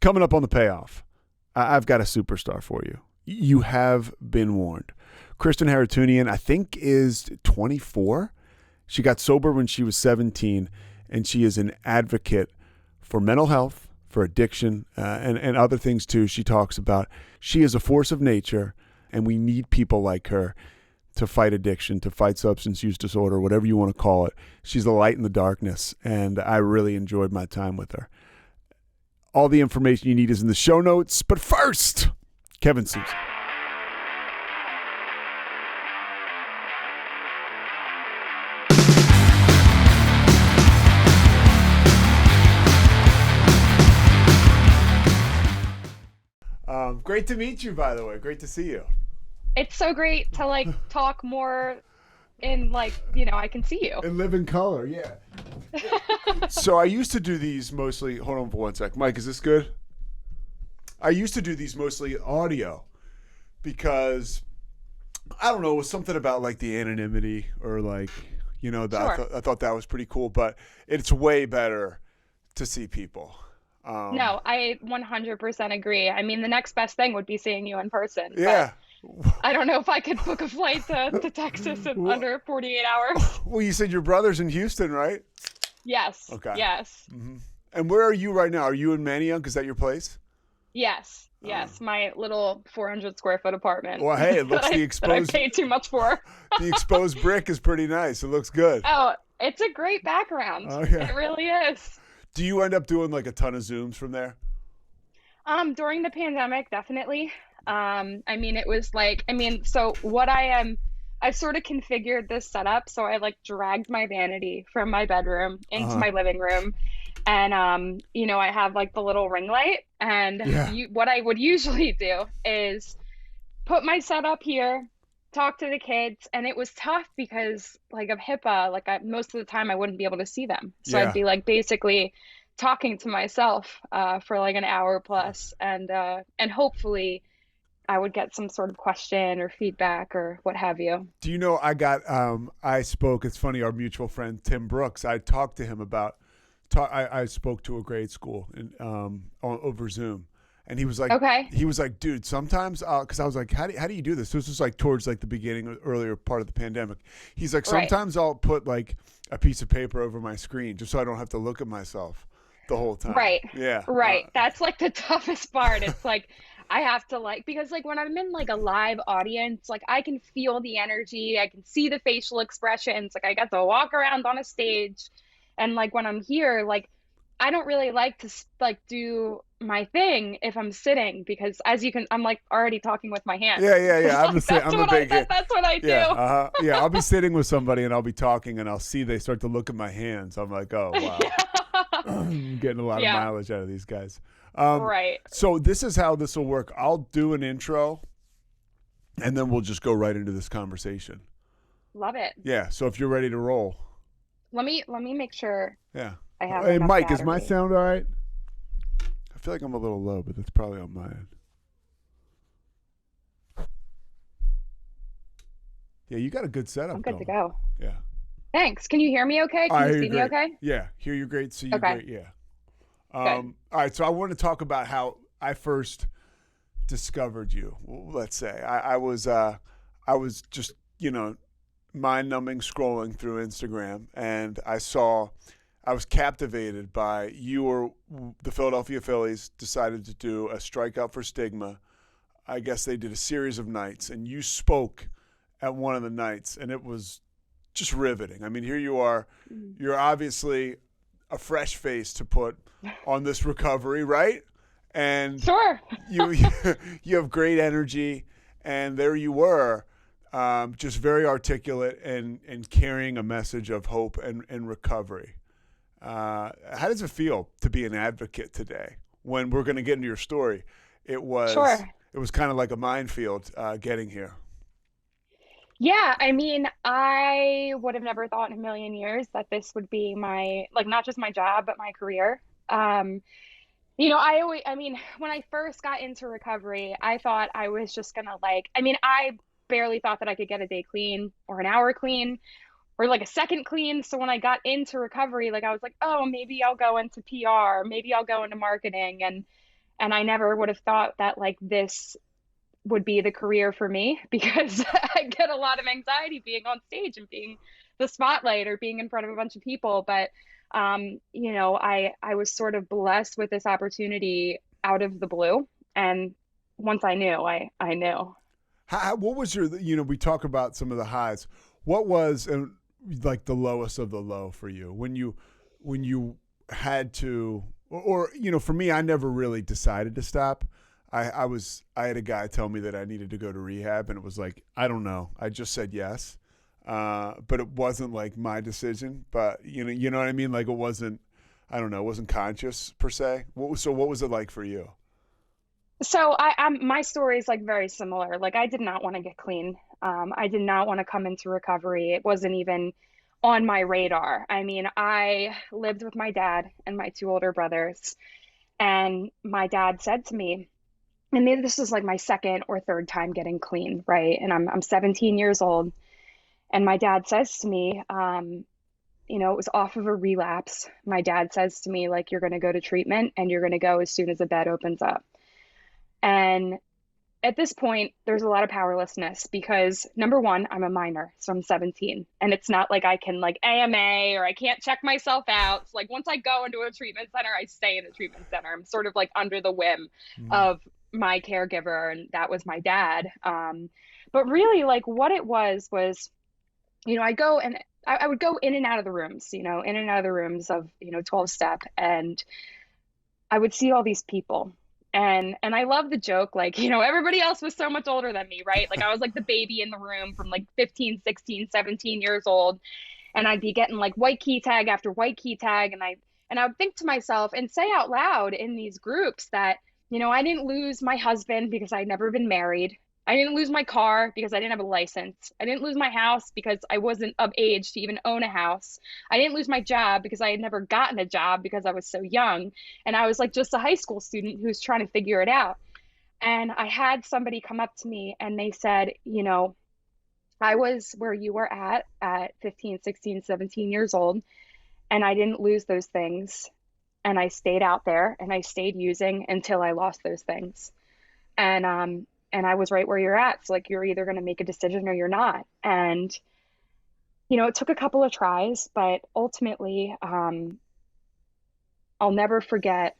Coming up on the payoff, I've got a superstar for you. You have been warned. Kristen Harootunian, I think, is 24. She got sober when she was 17, and she is an advocate for mental health, for addiction, and other things too. She talks about she is a force of nature, and we need people like her to fight addiction, to fight substance use disorder, whatever you want to call it. She's a light in the darkness, and I really enjoyed my time with her. All the information you need is in the show notes. But first, Kevin Sousa. Great to meet you, by the way. Great to see you. It's so great to talk more in I can see you. And live in color, yeah. So I used to do these mostly, hold on for 1 sec. Mike, is this good? I used to do these mostly audio because, I don't know, it was something about the anonymity or Sure. I thought that was pretty cool, but it's way better to see people. No, I 100% agree. I mean, the next best thing would be seeing you in person. Yeah. But I don't know if I could book a flight to Texas in under 48 hours. Well, you said your brother's in Houston, right? Yes. Okay. Yes. Mm-hmm. And where are you right now? Are you in Manayunk? Is that your place? Yes. Yes. My little 400 square foot apartment. Well, hey, it looks that I paid too much for. The exposed brick is pretty nice. It looks good. Oh, it's a great background. Oh, yeah. It really is. Do you end up doing a ton of Zooms from there? During the pandemic, definitely. I mean, it was so what I've sort of configured this setup. So I dragged my vanity from my bedroom into my living room. And, I have the little ring light. And what I would usually do is put my setup here, talk to the kids. And it was tough because of HIPAA, most of the time I wouldn't be able to see them. So I'd be basically talking to myself for an hour plus. And hopefully I would get some sort of question or feedback or what have you. Do you know, I spoke, it's funny, our mutual friend, Tim Brooks, I talked to him about, I spoke to a grade school over Zoom. And he was like, okay. He was like, dude, sometimes, because I was like, how do you do this? This was towards the beginning, or earlier part of the pandemic. He's like, sometimes I'll put a piece of paper over my screen just so I don't have to look at myself the whole time. Right. Yeah. Right. That's the toughest part. It's I have to because when I'm in a live audience, I can feel the energy. I can see the facial expressions. I get to walk around on a stage. And when I'm here, I don't really like to do my thing if I'm sitting, because as you can, I'm already talking with my hands. Yeah. I'm a big that's what I do. Yeah, yeah. I'll be sitting with somebody and I'll be talking and I'll see they start to look at my hands. I'm like, oh wow, I'm getting a lot of mileage out of these guys. Right. So this is how this will work. I'll do an intro, and then we'll just go right into this conversation. Love it. Yeah. So if you're ready to roll, let me make sure. Yeah. I have. Hey, Mike, battery. is my sound all right? I feel like I'm a little low, but that's probably on my end. Yeah, you got a good setup. I'm good to going. go. Yeah. Thanks. Can you hear me okay? Can you see me okay? Yeah. Hear you great. See you okay. great. Yeah. All right. So I want to talk about how I first discovered you. Let's say I was just, mind-numbing scrolling through Instagram, and I was captivated by the Philadelphia Phillies decided to do a strikeout for stigma. I guess they did a series of nights, and you spoke at one of the nights, and it was just riveting. I mean, here you are. You're obviously a fresh face to put on this recovery, right? And sure. you have great energy, and there you were, just very articulate and carrying a message of hope and recovery. How does it feel to be an advocate today? When we're going to get into your story, it was kind of like a minefield getting here. Yeah, I mean, I would have never thought in a million years that this would be my, not just my job, but my career. When I first got into recovery, I thought I was just gonna I barely thought that I could get a day clean or an hour clean or a second clean. So when I got into recovery, I was like, oh, maybe I'll go into PR, maybe I'll go into marketing. And And I never would have thought that like this would be the career for me because I get a lot of anxiety being on stage and being the spotlight or being in front of a bunch of people. But I was sort of blessed with this opportunity out of the blue. And once I knew, I knew. What was your, we talk about some of the highs. What was like the lowest of the low for you when you had to, for me, I never really decided to stop. I had a guy tell me that I needed to go to rehab, and it was like, I don't know. I just said yes. But it wasn't like my decision, but you know what I mean? Like it wasn't, I don't know, it wasn't conscious per se. What was it like for you? So my story is like very similar. Like I did not want to get clean. I did not want to come into recovery. It wasn't even on my radar. I mean, I lived with my dad and my two older brothers, and my dad said to me, and maybe this was like my second or third time getting clean, right? And I'm 17 years old, and my dad says to me, it was off of a relapse. My dad says to me, like, you're going to go to treatment and you're going to go as soon as the bed opens up. And at this point, there's a lot of powerlessness because number one, I'm a minor, so I'm 17. And it's not like I can like AMA or I can't check myself out. So like once I go into a treatment center, I stay in the treatment center. I'm sort of like under the whim of my caregiver, and that was my dad. But really, like what it was, I go and I would go in and out of the rooms, in and out of the rooms of, 12 step, and I would see all these people. And I love the joke, like, everybody else was so much older than me, right? Like I was like the baby in the room from like 15, 16, 17 years old. And I'd be getting like white key tag after white key tag. And I would think to myself and say out loud in these groups that, I didn't lose my husband because I'd never been married. I didn't lose my car because I didn't have a license. I didn't lose my house because I wasn't of age to even own a house. I didn't lose my job because I had never gotten a job because I was so young. And I was like just a high school student who's trying to figure it out. And I had somebody come up to me and they said, I was where you were at 15, 16, 17 years old, and I didn't lose those things. And I stayed out there and I stayed using until I lost those things. And I was right where you're at. So like, you're either going to make a decision or you're not. And, it took a couple of tries, but ultimately, I'll never forget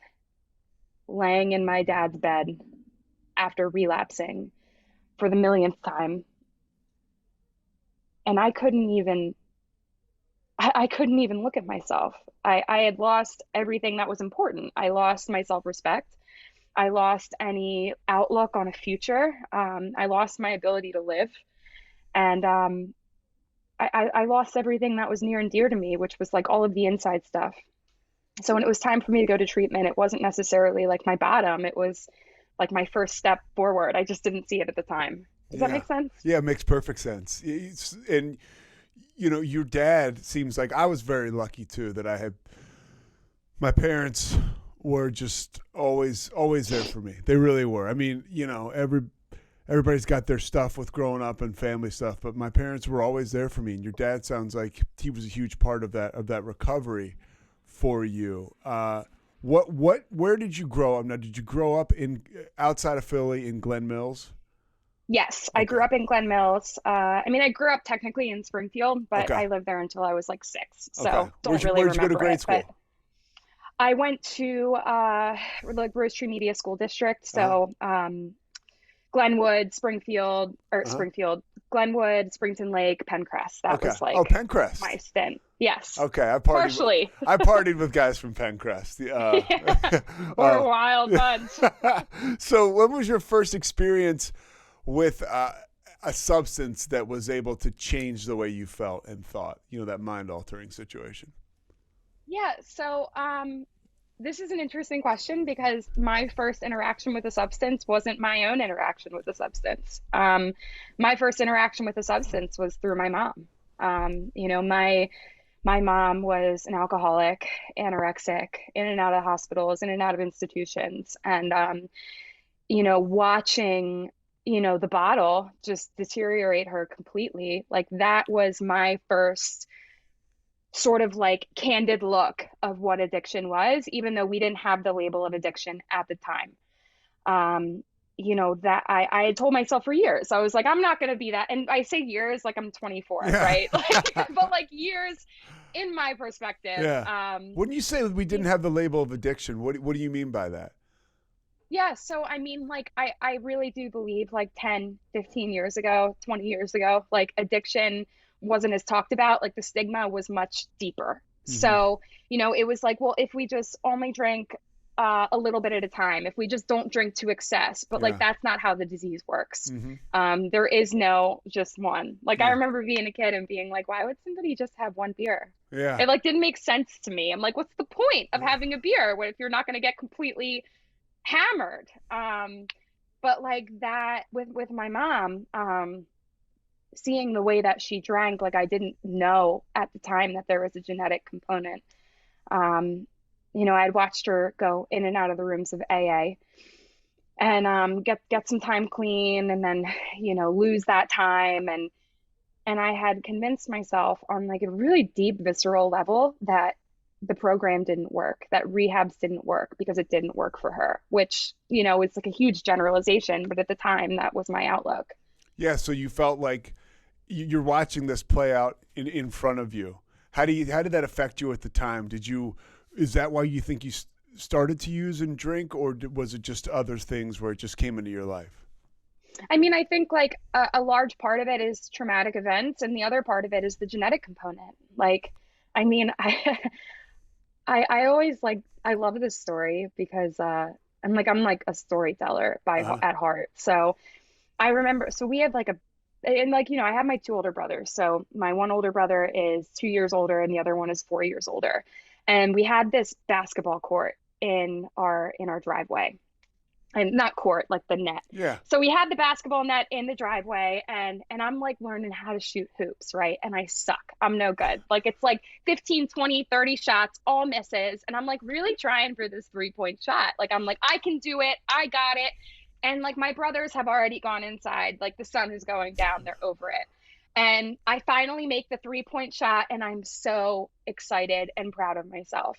laying in my dad's bed after relapsing for the millionth time. And I couldn't even look at myself. I had lost everything that was important. I lost my self-respect. I lost any outlook on a future. I lost my ability to live. And I lost everything that was near and dear to me, which was like all of the inside stuff. So when it was time for me to go to treatment, it wasn't necessarily like my bottom. It was like my first step forward. I just didn't see it at the time. Does that make sense? Yeah, it makes perfect sense. And, your dad seems like, I was very lucky too that I had, my parents were just always there for me. They really were. I mean, everybody's got their stuff with growing up and family stuff, but my parents were always there for me. And your dad sounds like he was a huge part of that recovery for you. Where did you grow up? Now, did you grow up outside of Philly in Glen Mills? Yes, I Okay. grew up in Glen Mills. I grew up technically in Springfield, but Okay. I lived there until I was like 6. Okay. So don't really Where'd you go to remember grade it. But school? I went to like Rose Tree Media School District. Uh-huh. So Glenwood, Uh-huh. Glenwood, Springton Lake, Pencrest. That Okay. was Oh, like my Pencrest. stint. Yes, Okay. partially. I partied with guys from Pencrest. Yeah. We're a wild bunch. So when was your first experience with a substance that was able to change the way you felt and thought, that mind altering situation? Yeah, so this is an interesting question because my first interaction with a substance wasn't my own interaction with a substance. My first interaction with a substance was through my mom. My mom was an alcoholic, anorexic, in and out of hospitals, in and out of institutions, and watching the bottle just deteriorate her completely. Like that was my first sort of like candid look of what addiction was, even though we didn't have the label of addiction at the time. that I had told myself for years. I was like, I'm not going to be that. And I say years, like I'm 24, Yeah. right? Like, but like years in my perspective. Yeah. When you say we didn't have the label of addiction, what do you mean by that? Yeah. So, I mean, like, I really do believe like 10, 15 years ago, 20 years ago, like addiction wasn't as talked about. Like the stigma was much deeper. Hmm. So, it was like, well, if we just only drink a little bit at a time, if we just don't drink to excess, but like Yeah. that's not how the disease works. Hmm. There is no just one. Like I Yeah. remember being a kid and being like, why would somebody just have one beer? Yeah. It like didn't make sense to me. I'm like, what's the point of Yeah. having a beer if you're not going to get completely hammered? But like that with my mom, seeing the way that she drank, like I didn't know at the time that there was a genetic component. I'd watched her go in and out of the rooms of AA and get some time clean and then, lose that time. And I had convinced myself on like a really deep visceral level that the program didn't work, that rehabs didn't work because it didn't work for her, which, is like a huge generalization. But at the time, that was my outlook. Yeah. So you felt like you're watching this play out in front of you. How did that affect you at the time? Is that why you think you started to use and drink, or was it just other things where it just came into your life? I mean, I think like a large part of it is traumatic events, and the other part of it is the genetic component. Like, I mean, I always like I love this story because I'm like a storyteller Uh-huh. at heart. So I remember, so we had like and like I have my two older brothers. So my one older brother is 2 years older, and the other one is 4 years older. And we had this basketball court in our driveway, and not court, like the net. Yeah. So we had the basketball net in the driveway, and I'm like learning how to shoot hoops, right? And I suck. I'm no good. Like it's like 15, 20, 30 shots, all misses. And I'm like really trying for this 3-point shot. Like I'm like, I can do it. I got it. And like my brothers have already gone inside. Like the sun is going down. They're over it. And I finally make the 3-point shot, and I'm so excited and proud of myself.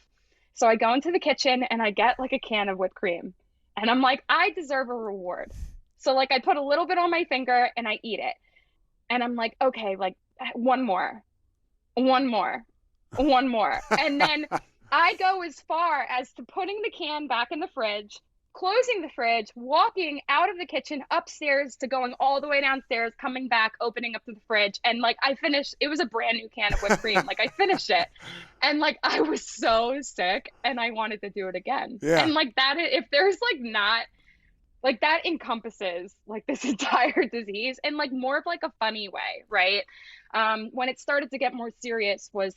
So I go into the kitchen and I get like a can of whipped cream. And I'm like, I deserve a reward. So like I put a little bit on my finger and I eat it. And I'm like, okay, like one more, one more, one more. And then I go as far as to putting the can back in the fridge, closing the fridge, walking out of the kitchen upstairs to going all the way downstairs, coming back, opening up to the fridge. And like I finished, it was a brand new can of whipped cream. Like I finished it. And like I was so sick and I wanted to do it again. Yeah. And like that, if there's like not, like that encompasses like this entire disease in like more of like a funny way, right? When it started to get more serious was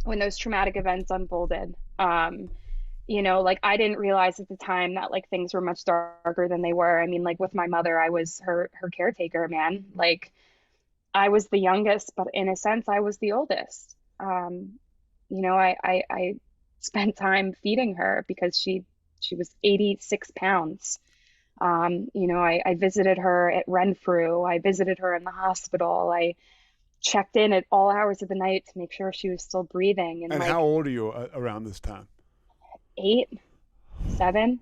when those traumatic events unfolded. Like I didn't realize at the time that like things were much darker than they were. I mean, like with my mother, I was her caretaker, man. Like I was the youngest, but in a sense, I was the oldest. I spent time feeding her because she was 86 pounds. I visited her at Renfrew. I visited her in the hospital. I checked in at all hours of the night to make sure she was still breathing. And And like how old are you around this time? 8, 7.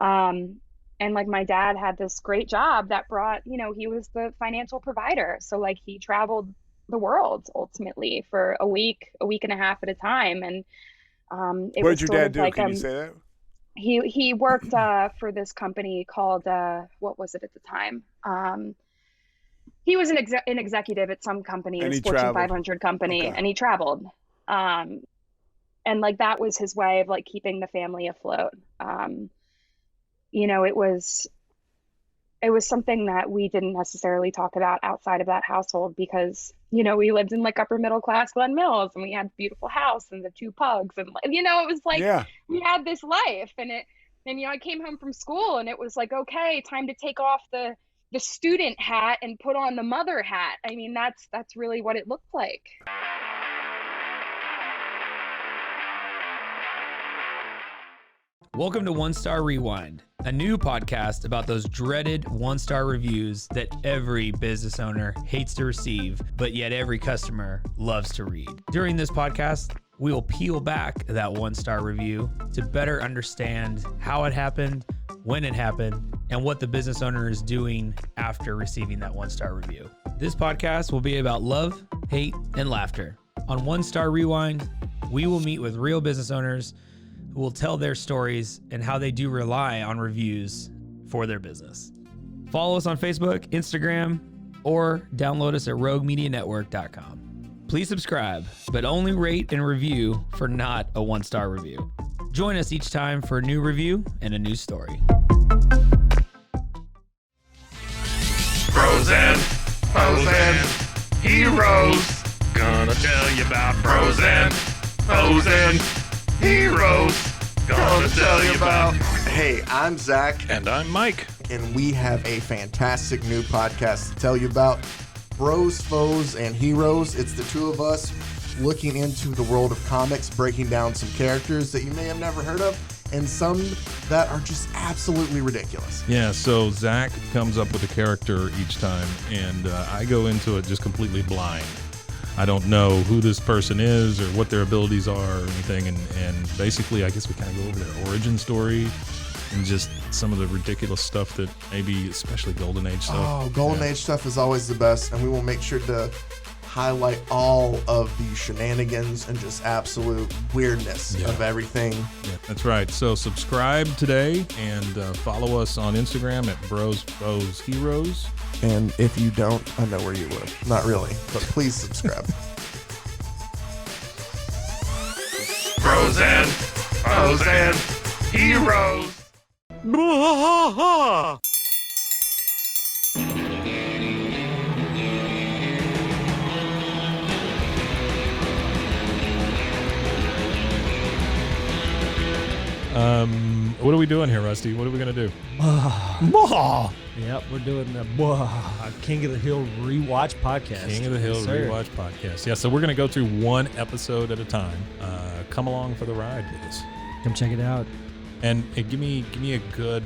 And like my dad had this great job that brought, he was the financial provider. So like he traveled the world ultimately for a week and a half at a time. And it What was did your sort dad of do? like Can you say that? he worked for this company called what was it at the time? He was an executive at some company, And this he Fortune traveled. 500 company, Okay. and he traveled. And like that was his way of like keeping the family afloat. It was something that we didn't necessarily talk about outside of that household because, we lived in like upper middle class Glen Mills, and we had a beautiful house and the 2 pugs, and it was like Yeah. we had this life. And I came home from school and it was like, okay, time to take off the student hat and put on the mother hat. I mean, that's really what it looked like. Welcome to One Star Rewind, a new podcast about those dreaded 1-star reviews that every business owner hates to receive, but yet every customer loves to read. During this podcast, we will peel back that 1-star review to better understand how it happened, when it happened, and what the business owner is doing after receiving that 1-star review. This podcast will be about love, hate, and laughter. On 1-Star Rewind, we will meet with real business owners who will tell their stories and how they do rely on reviews for their business. Follow us on Facebook, Instagram, or download us at roguemedianetwork.com. Please subscribe, but only rate and review for not a 1-star review. Join us each time for a new review and a new story. Bros and foes and heroes. Gonna tell you about bros and foes and heroes. Gonna tell you about. Hey, I'm Zach. And I'm Mike. And we have a fantastic new podcast to tell you about. Bros, Foes, and Heroes. It's the two of us looking into the world of comics, breaking down some characters that you may have never heard of, and some that are just absolutely ridiculous. Yeah, so Zach comes up with a character each time, and I go into it just completely blind. I don't know who this person is or what their abilities are or anything, and basically I guess we kind of go over their origin story and just some of the ridiculous stuff that maybe, especially Golden Age stuff. Oh, Golden Age stuff is always the best, and we will make sure to highlight all of the shenanigans and just absolute weirdness of everything. Yeah, that's right. So subscribe today and follow us on Instagram at Bros, Foes, Heroes. And if you don't, I know where you live. Not really, but please subscribe. Bros and foes and heroes. What are we doing here, Rusty? What are we going to do? Yep, we're doing the King of the Hill Rewatch podcast. King of the Hill Rewatch podcast. Yeah, so we're going to go through one episode at a time. Come along for the ride with us. Come check it out. And give me a good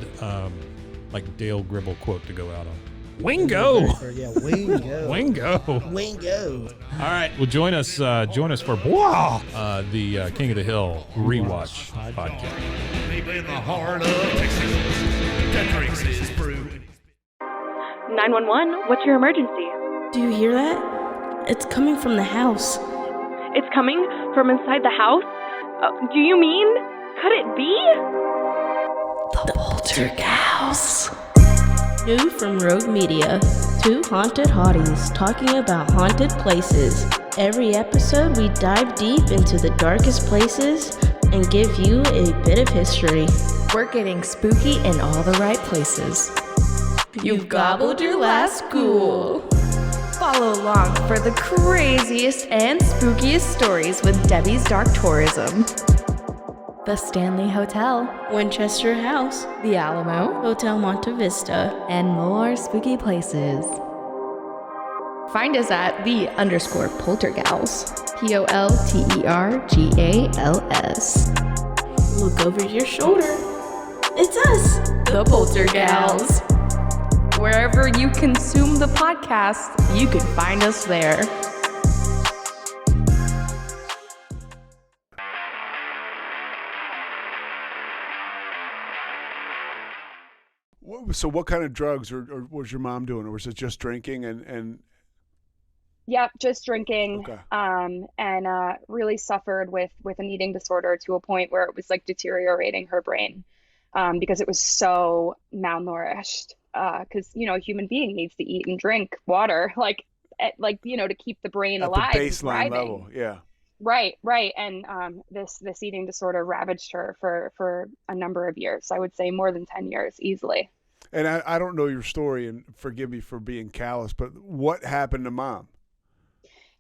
like Dale Gribble quote to go out on. Wingo. Wingo. Wingo. Wingo. All right. Well, join us for the King of the Hill Rewatch podcast. In the heart of Texas, that drinks his brew. 911, what's your emergency? Do you hear that? It's coming from the house. It's coming from inside the house? Do you mean? Could it be? The Poltergeist. New from Rogue Media. Two haunted hotties talking about haunted places. Every episode we dive deep into the darkest places and give you a bit of history. We're getting spooky in all the right places. You've gobbled your last ghoul. Follow along for the craziest and spookiest stories with Debbie's Dark Tourism. The Stanley Hotel, Winchester House, The Alamo, Hotel Monte Vista, and more spooky places. Find us at _Poltergals. POLTERGALS. Look over your shoulder. It's us, the Poltergals. Wherever you consume the podcast, you can find us there. So what kind of drugs or was your mom doing? Or was it just drinking and Yep, just drinking. Okay. And really suffered with an eating disorder to a point where it was like deteriorating her brain because it was so malnourished. Because a human being needs to eat and drink water, to keep the brain alive. At the baseline level, yeah. Right. And this eating disorder ravaged her for a number of years. I would say more than 10 years easily. And I don't know your story, and forgive me for being callous, but what happened to Mom?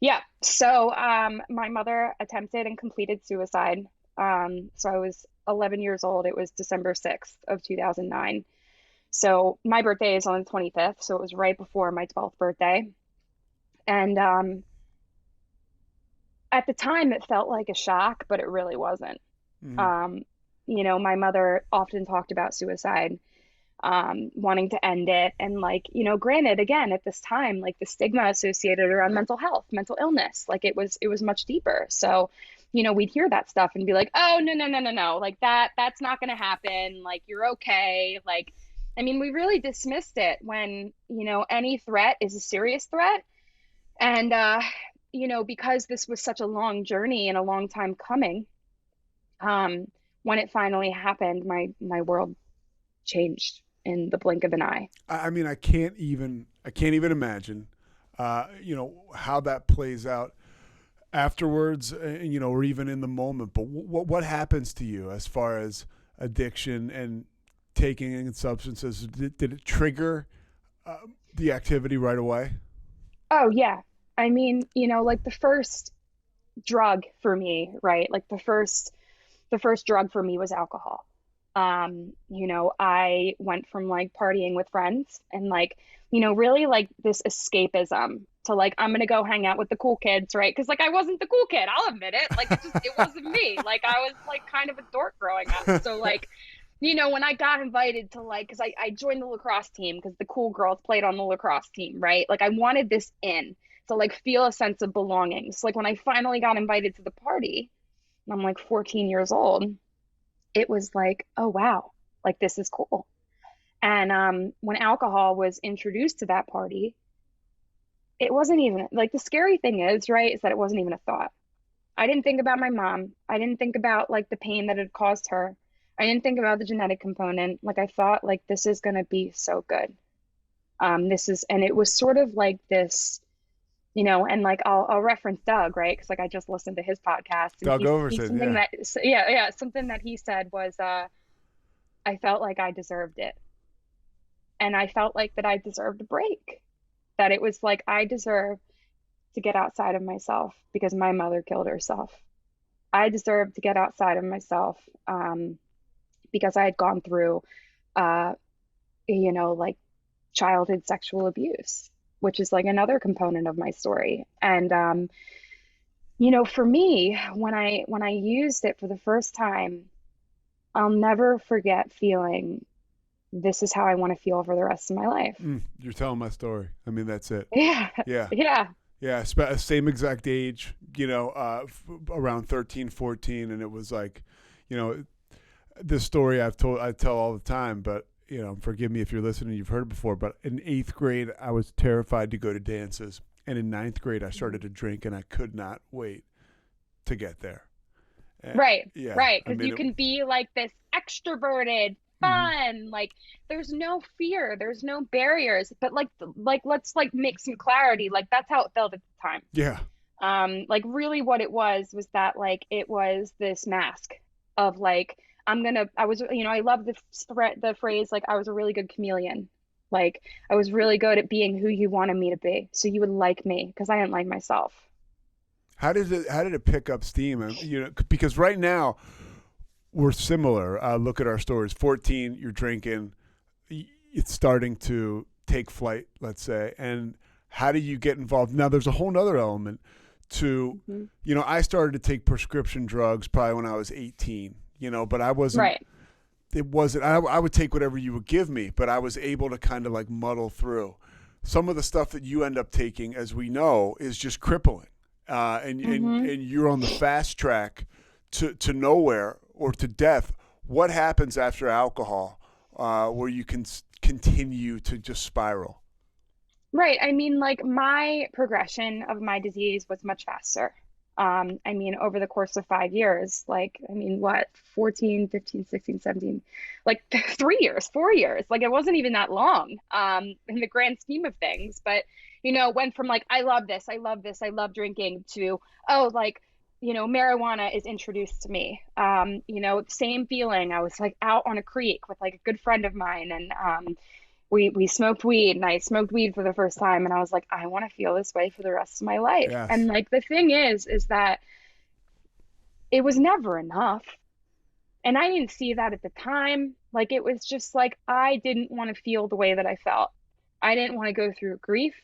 Yeah. So my mother attempted and completed suicide. So I was 11 years old. It was December 6th of 2009. So my birthday is on the 25th. So it was right before my 12th birthday. And at the time, it felt like a shock, but it really wasn't. Mm-hmm. My mother often talked about suicide, wanting to end it. And granted, again, at this time, the stigma associated around mental health, mental illness, it was much deeper. So, we'd hear that stuff and be like, oh, no. Like that's not going to happen. Like, you're okay. Like, I mean, we really dismissed it when, any threat is a serious threat. And, because this was such a long journey and a long time coming, when it finally happened, my world changed in the blink of an eye. I mean, I can't even imagine, how that plays out afterwards, or even in the moment. But what happens to you as far as addiction and taking in substances? Did it trigger the activity right away? Oh yeah. I mean, like the first drug for me, right? Like the first drug for me was alcohol. I went from like partying with friends and like, really like this escapism to like, I'm going to go hang out with the cool kids, right? Because like I wasn't the cool kid, I'll admit it. Like it wasn't me. Like I was like kind of a dork growing up. So like, when I got invited to like, because I joined the lacrosse team because the cool girls played on the lacrosse team, right? Like I wanted this in to like feel a sense of belonging. So like when I finally got invited to the party, and I'm like 14 years old, it was like, oh wow, like this is cool. And when alcohol was introduced to that party, it wasn't even like, the scary thing is, right, is that it wasn't even a thought. I didn't think about my mom. I didn't think about like the pain that it caused her. I didn't think about the genetic component. Like I thought like, this is going to be so good. And it was sort of like this, and like I'll reference Doug, right? Because like I just listened to his podcast. And Doug Overton, yeah. Something that he said was, I felt like I deserved it. And I felt like that I deserved a break. That it was like, I deserve to get outside of myself because my mother killed herself. I deserve to get outside of myself because I had gone through, like childhood sexual abuse, which is like another component of my story. And, for me, when I used it for the first time, I'll never forget feeling, this is how I want to feel for the rest of my life. You're telling my story. I mean, that's it. Yeah. Yeah. Yeah. Yeah. Same exact age, around 13, 14. And it was like, this story I tell all the time, but forgive me if you're listening, you've heard it before, but in 8th grade, I was terrified to go to dances. And in 9th grade, I started to drink and I could not wait to get there. And, right. Yeah, right. Because you can be like this extroverted, fun, like there's no fear, there's no barriers, but like let's like make some clarity. Like that's how it felt at the time. Yeah. Like really what it was that like, it was this mask of like, I love the phrase, like I was a really good chameleon. Like I was really good at being who you wanted me to be. So you would like me because I didn't like myself. How did it pick up steam? Because right now we're similar. Look at our stories. 14, you're drinking. It's starting to take flight, let's say. And how do you get involved? Now there's a whole nother element to, I started to take prescription drugs probably when I was 18, but I wasn't, right. It wasn't, I would take whatever you would give me, but I was able to kind of like muddle through. Some of the stuff that you end up taking, as we know, is just crippling. And you're on the fast track to nowhere or to death. What happens after alcohol where you can continue to just spiral? Right. I mean, like my progression of my disease was much faster. Over the course of 5 years, 14, 15, 16, 17, like 3 years, 4 years, like it wasn't even that long in the grand scheme of things. But, went from like, I love this, I love drinking to, marijuana is introduced to me. Same feeling. I was like out on a creek with like a good friend of mine, and we smoked weed, and I smoked weed for the first time, and I was like, I want to feel this way for the rest of my life. Yes. And like the thing is that it was never enough. And I didn't see that at the time. Like it was just like, I didn't want to feel the way that I felt. I didn't want to go through grief.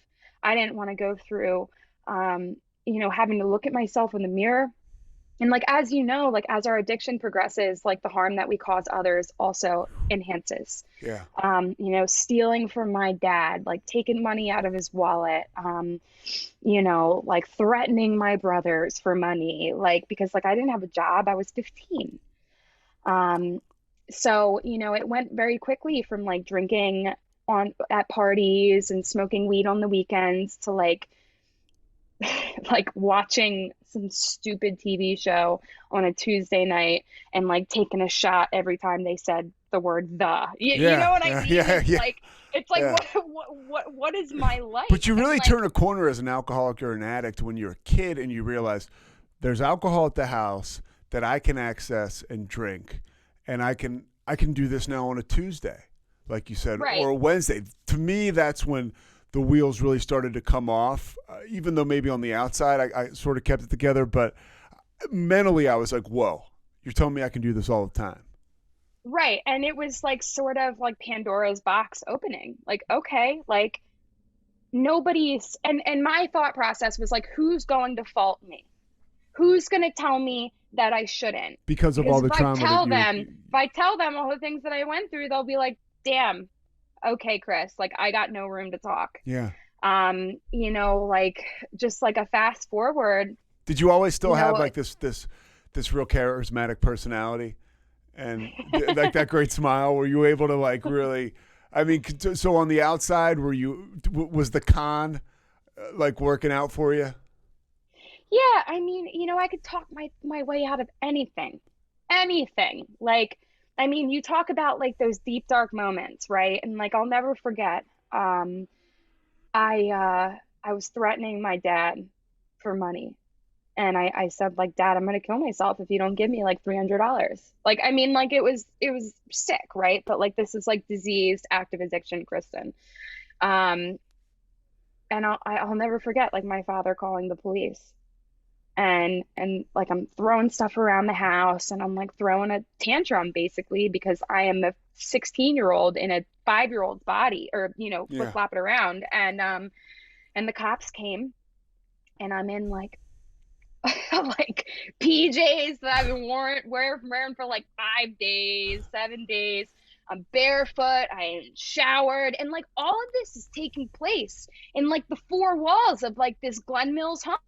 I didn't want to go through having to look at myself in the mirror And like, as you know, like as our addiction progresses, like the harm that we cause others also enhances. Yeah. You know, stealing from my dad, like taking money out of his wallet, you know, like threatening my brothers for money, like, because like I didn't have a job, I was 15. So, you know, it went very quickly from like drinking at parties and smoking weed on the weekends to like like watching some stupid TV show on a Tuesday night and like taking a shot every time they said the word you know what I mean? It's like what is my life? But you really turn a corner as an alcoholic or an addict when you're a kid and you realize there's alcohol at the house that I can access and drink, and I can do this now on a Tuesday, like you said, right, or a Wednesday. To me, that's when the wheels really started to come off, even though maybe on the outside I sort of kept it together. But mentally I was like, whoa, you're telling me I can do this all the time. Right. And it was like sort of like Pandora's box opening. Like, okay, like nobody's, and my thought process was like, who's going to fault me? Who's going to tell me that I shouldn't? Because of all the trauma. If I tell them all the things that I went through, they'll be like, damn, okay, Chris, like I got no room to talk. Yeah. You know, like just like a fast forward. Did you always still have like this real charismatic personality and like that great smile? Were you able to like really, I mean, so on the outside, was the con like working out for you? Yeah. I mean, you know, I could talk my way out of anything. Like, I mean, you talk about like those deep, dark moments, right? And like, I'll never forget, I was threatening my dad for money. And I said like, Dad, I'm going to kill myself if you don't give me like $300. Like, I mean, like it was sick, right? But like, this is like diseased active addiction, Kristen. And I'll never forget like my father calling the police. And like I'm throwing stuff around the house and I'm like throwing a tantrum basically because I am a 16-year-old in a 5-year-old's body, or you know, flip-flop it around. And the cops came and I'm in like like PJs that I've been wearing for like 5 days, 7 days. I'm barefoot, I ain't showered, and like all of this is taking place in like the four walls of like this Glen Mills home.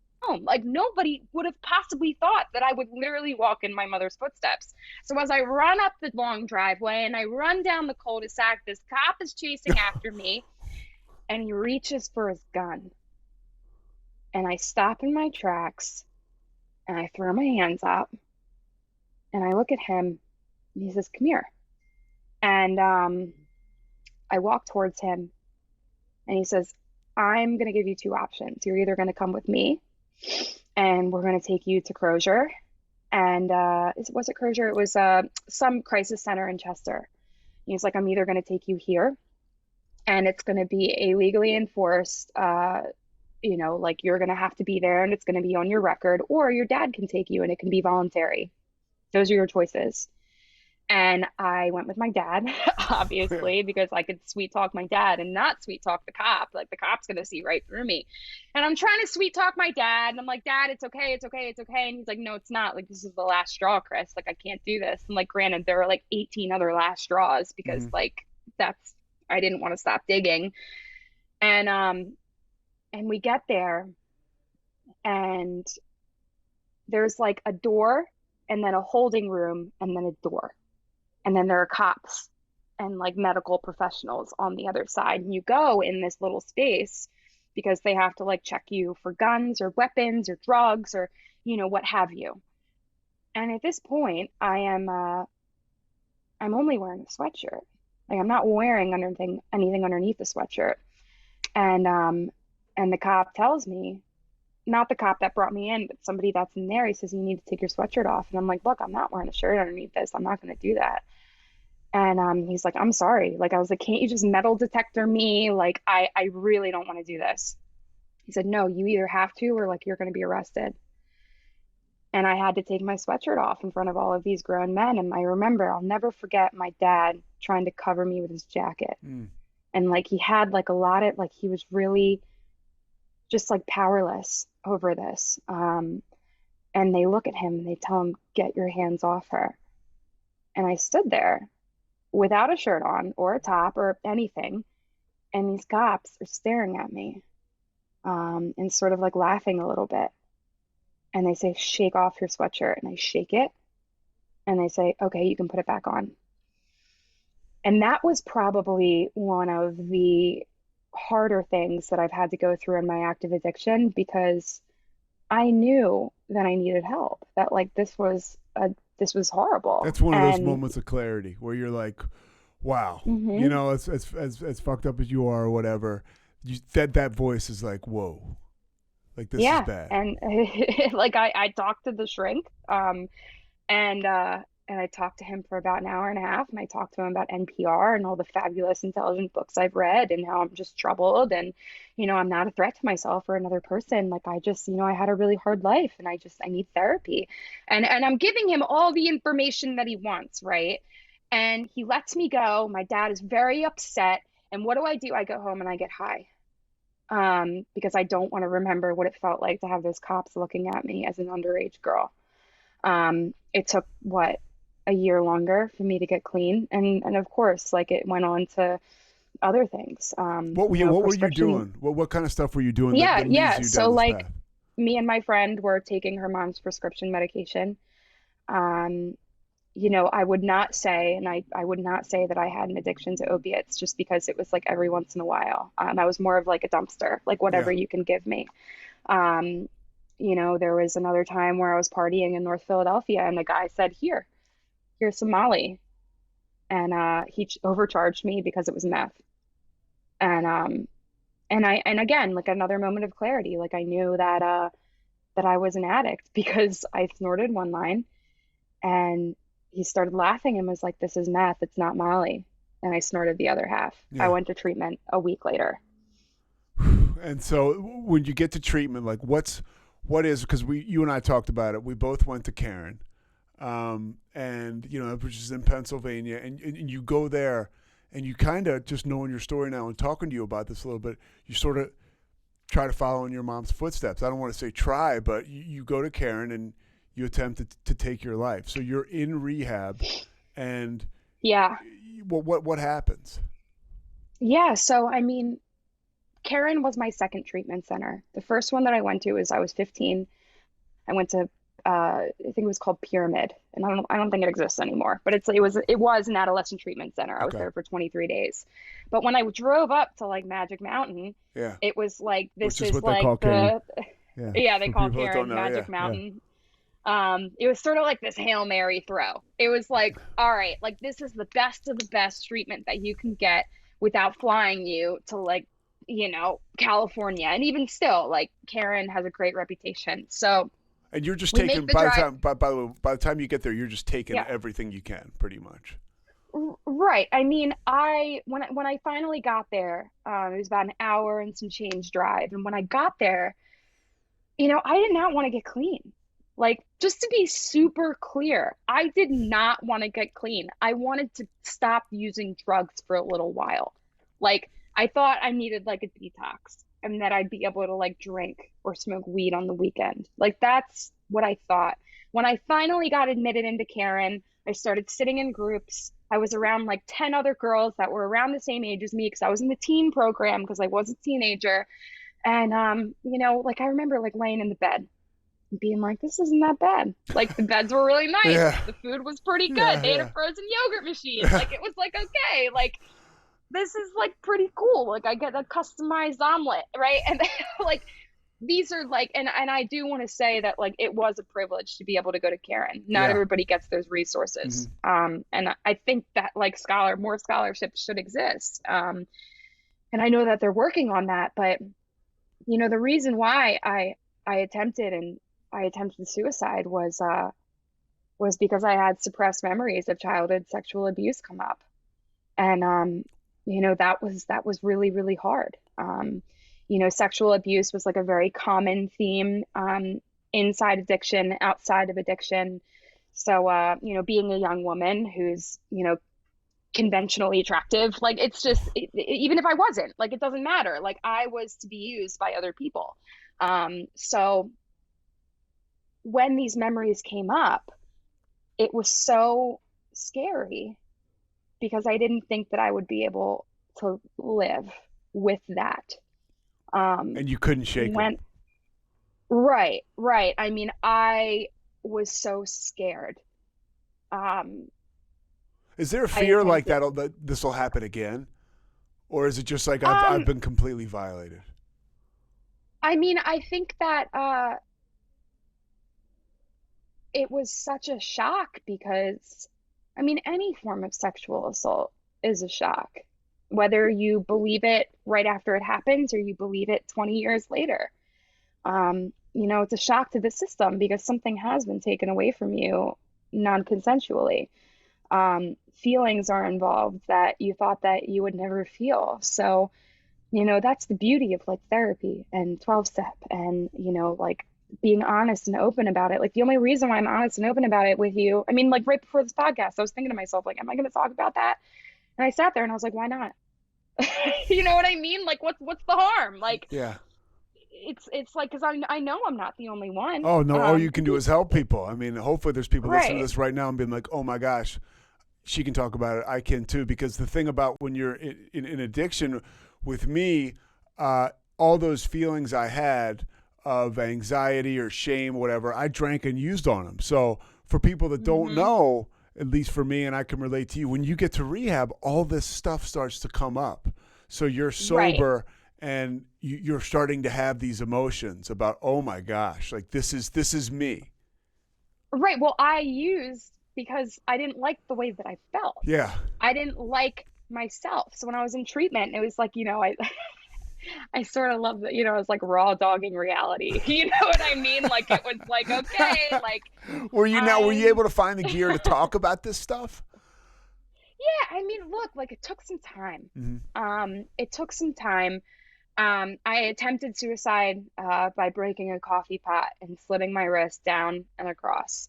Like nobody would have possibly thought that I would literally walk in my mother's footsteps. So as I run up the long driveway and I run down the cul-de-sac, this cop is chasing after me and he reaches for his gun. And I stop in my tracks and I throw my hands up and I look at him and he says, come here. And I walk towards him and he says, I'm going to give you two options. You're either going to come with me and we're going to take you to Crozier. And was it Crozier? It was some crisis center in Chester. He's like, I'm either going to take you here and it's going to be a legally enforced, you know, like you're going to have to be there and it's going to be on your record, or your dad can take you and it can be voluntary. Those are your choices. And I went with my dad, obviously, because I could sweet talk my dad and not sweet talk the cop. Like the cop's going to see right through me. And I'm trying to sweet talk my dad. And I'm like, Dad, it's okay. It's okay. It's okay. And he's like, no, it's not. Like, this is the last straw, Chris. Like, I can't do this. And like, granted, there are like 18 other last straws because like I didn't want to stop digging. And we get there and there's like a door and then a holding room and then a door. And then there are cops and like medical professionals on the other side. And you go in this little space because they have to like check you for guns or weapons or drugs or, you know, what have you. And at this point, I'm only wearing a sweatshirt. Like I'm not wearing anything underneath the sweatshirt. And the cop tells me, not the cop that brought me in, but somebody that's in there, he says, you need to take your sweatshirt off. And I'm like, look, I'm not wearing a shirt underneath this. I'm not going to do that. And he's like, I'm sorry. Like, I was like, can't you just metal detector me? Like, I really don't want to do this. He said, no, you either have to, or like, you're going to be arrested. And I had to take my sweatshirt off in front of all of these grown men. And I remember, I'll never forget my dad trying to cover me with his jacket. And like, he had like a lot of, like, he was really just like powerless over this. And they look at him and they tell him, get your hands off her. And I stood there without a shirt on or a top or anything. And these cops are staring at me and sort of like laughing a little bit. And they say, shake off your sweatshirt. And I shake it. And they say, okay, you can put it back on. And that was probably one of the harder things that I've had to go through in my active addiction, because I knew that I needed help, that like this was horrible. That's one of those moments of clarity where you're like, wow, you know, as fucked up as you are or whatever, that voice is like, whoa, like this is bad. And like I talked to the shrink, and I talked to him for about an hour and a half, and I talked to him about NPR and all the fabulous intelligent books I've read and how I'm just troubled and, you know, I'm not a threat to myself or another person. Like I just, you know, I had a really hard life and I need therapy. And I'm giving him all the information that he wants, right? And he lets me go. My dad is very upset. And what do? I go home and I get high. Because I don't want to remember what it felt like to have those cops looking at me as an underage girl. It took a year longer for me to get clean, and of course, like it went on to other things. What were you doing? What kind of stuff were you doing? So like, me and my friend were taking her mom's prescription medication. You know, I would not say that I had an addiction to opiates, just because it was like every once in a while. I was more of like a dumpster, like whatever you can give me. You know, there was another time where I was partying in North Philadelphia, and the guy said, here's some Molly. And he overcharged me because it was meth. And again, like another moment of clarity, like I knew that I was an addict because I snorted one line, and he started laughing and was like, this is meth, it's not Molly. And I snorted the other half. I went to treatment a week later. And so when you get to treatment, like what is, because you and I talked about it, we both went to Karen, and you know, which is in Pennsylvania, and you go there, and you kind of, just knowing your story now and talking to you about this a little bit, you sort of try to follow in your mom's footsteps. I don't want to say try, but you go to Karen and you attempt to take your life. So you're in rehab, and what happens? Yeah, so I mean, Karen was my second treatment center. The first one that I went to was I was 15. I went to I think it was called Pyramid, and I don't think it exists anymore, but it was an adolescent treatment center. I was there for 23 days. But when I drove up to like Magic Mountain, it was like, this is like they call Karen Magic Mountain. It was sort of like this Hail Mary throw. It was like, all right, like this is the best of the best treatment that you can get without flying you to like, you know, California. And even still, like Karen has a great reputation. So, and you're just taking, by the time you get there, you're just taking everything you can, pretty much. Right. I mean, when I finally got there, it was about an hour and some change drive. And when I got there, you know, I did not want to get clean. Like, just to be super clear, I did not want to get clean. I wanted to stop using drugs for a little while. Like, I thought I needed like a detox, and that I'd be able to like drink or smoke weed on the weekend. Like, that's what I thought. When I finally got admitted into Karen, I started sitting in groups. I was around like 10 other girls that were around the same age as me, because I was in the teen program because I was a teenager. And, you know, like I remember like laying in the bed being like, this isn't that bad. Like, the beds were really nice. The food was pretty good. They had a frozen yogurt machine. Like, it was like, okay, like, this is like pretty cool. Like, I get a customized omelet, right? And like, these are like, and I do want to say that like, it was a privilege to be able to go to Karen. Not everybody gets those resources. And I think that like more scholarships should exist. And I know that they're working on that, but you know, the reason why I attempted suicide was because I had suppressed memories of childhood sexual abuse come up. And, you know, that was really, really hard. You know, sexual abuse was like a very common theme, inside addiction, outside of addiction. So, you know, being a young woman who's, you know, conventionally attractive, like, it's just, even if I wasn't, like, it doesn't matter. Like, I was to be used by other people. So when these memories came up, it was so scary because I didn't think that I would be able to live with that. And you couldn't shake them. Right. I mean, I was so scared. Is there a fear like that this will happen again? Or is it just like I've been completely violated? I mean, I think that it was such a shock because, I mean, any form of sexual assault is a shock, whether you believe it right after it happens or you believe it 20 years later. You know, it's a shock to the system because something has been taken away from you non-consensually. Feelings are involved that you thought that you would never feel. So, you know, that's the beauty of like therapy and 12-step and, you know, like being honest and open about it. Like the only reason why I'm honest and open about it with you, I mean, like right before this podcast, I was thinking to myself, like, am I going to talk about that? And I sat there and I was like, why not? You know what I mean? Like, what's the harm? Like, yeah. It's like, because I know I'm not the only one. Oh, no, all you can do is help people. I mean, hopefully there's people listening to this right now and being like, oh, my gosh, she can talk about it. I can, too. Because the thing about when you're in addiction with me, all those feelings I had of anxiety or shame, whatever, I drank and used on them. So for people that don't know, at least for me, and I can relate to you, when you get to rehab, all this stuff starts to come up. So you're sober and you're starting to have these emotions about, oh my gosh, like this is me. Right. Well, I used because I didn't like the way that I felt. Yeah. I didn't like myself. So when I was in treatment, it was like, you know, I sort of love that, you know, it's like raw dogging reality. You know what I mean? Like it was like, okay, like. Were you able to find the gear to talk about this stuff? Yeah. I mean, look, like it took some time. It took some time. I attempted suicide by breaking a coffee pot and slitting my wrist down and across.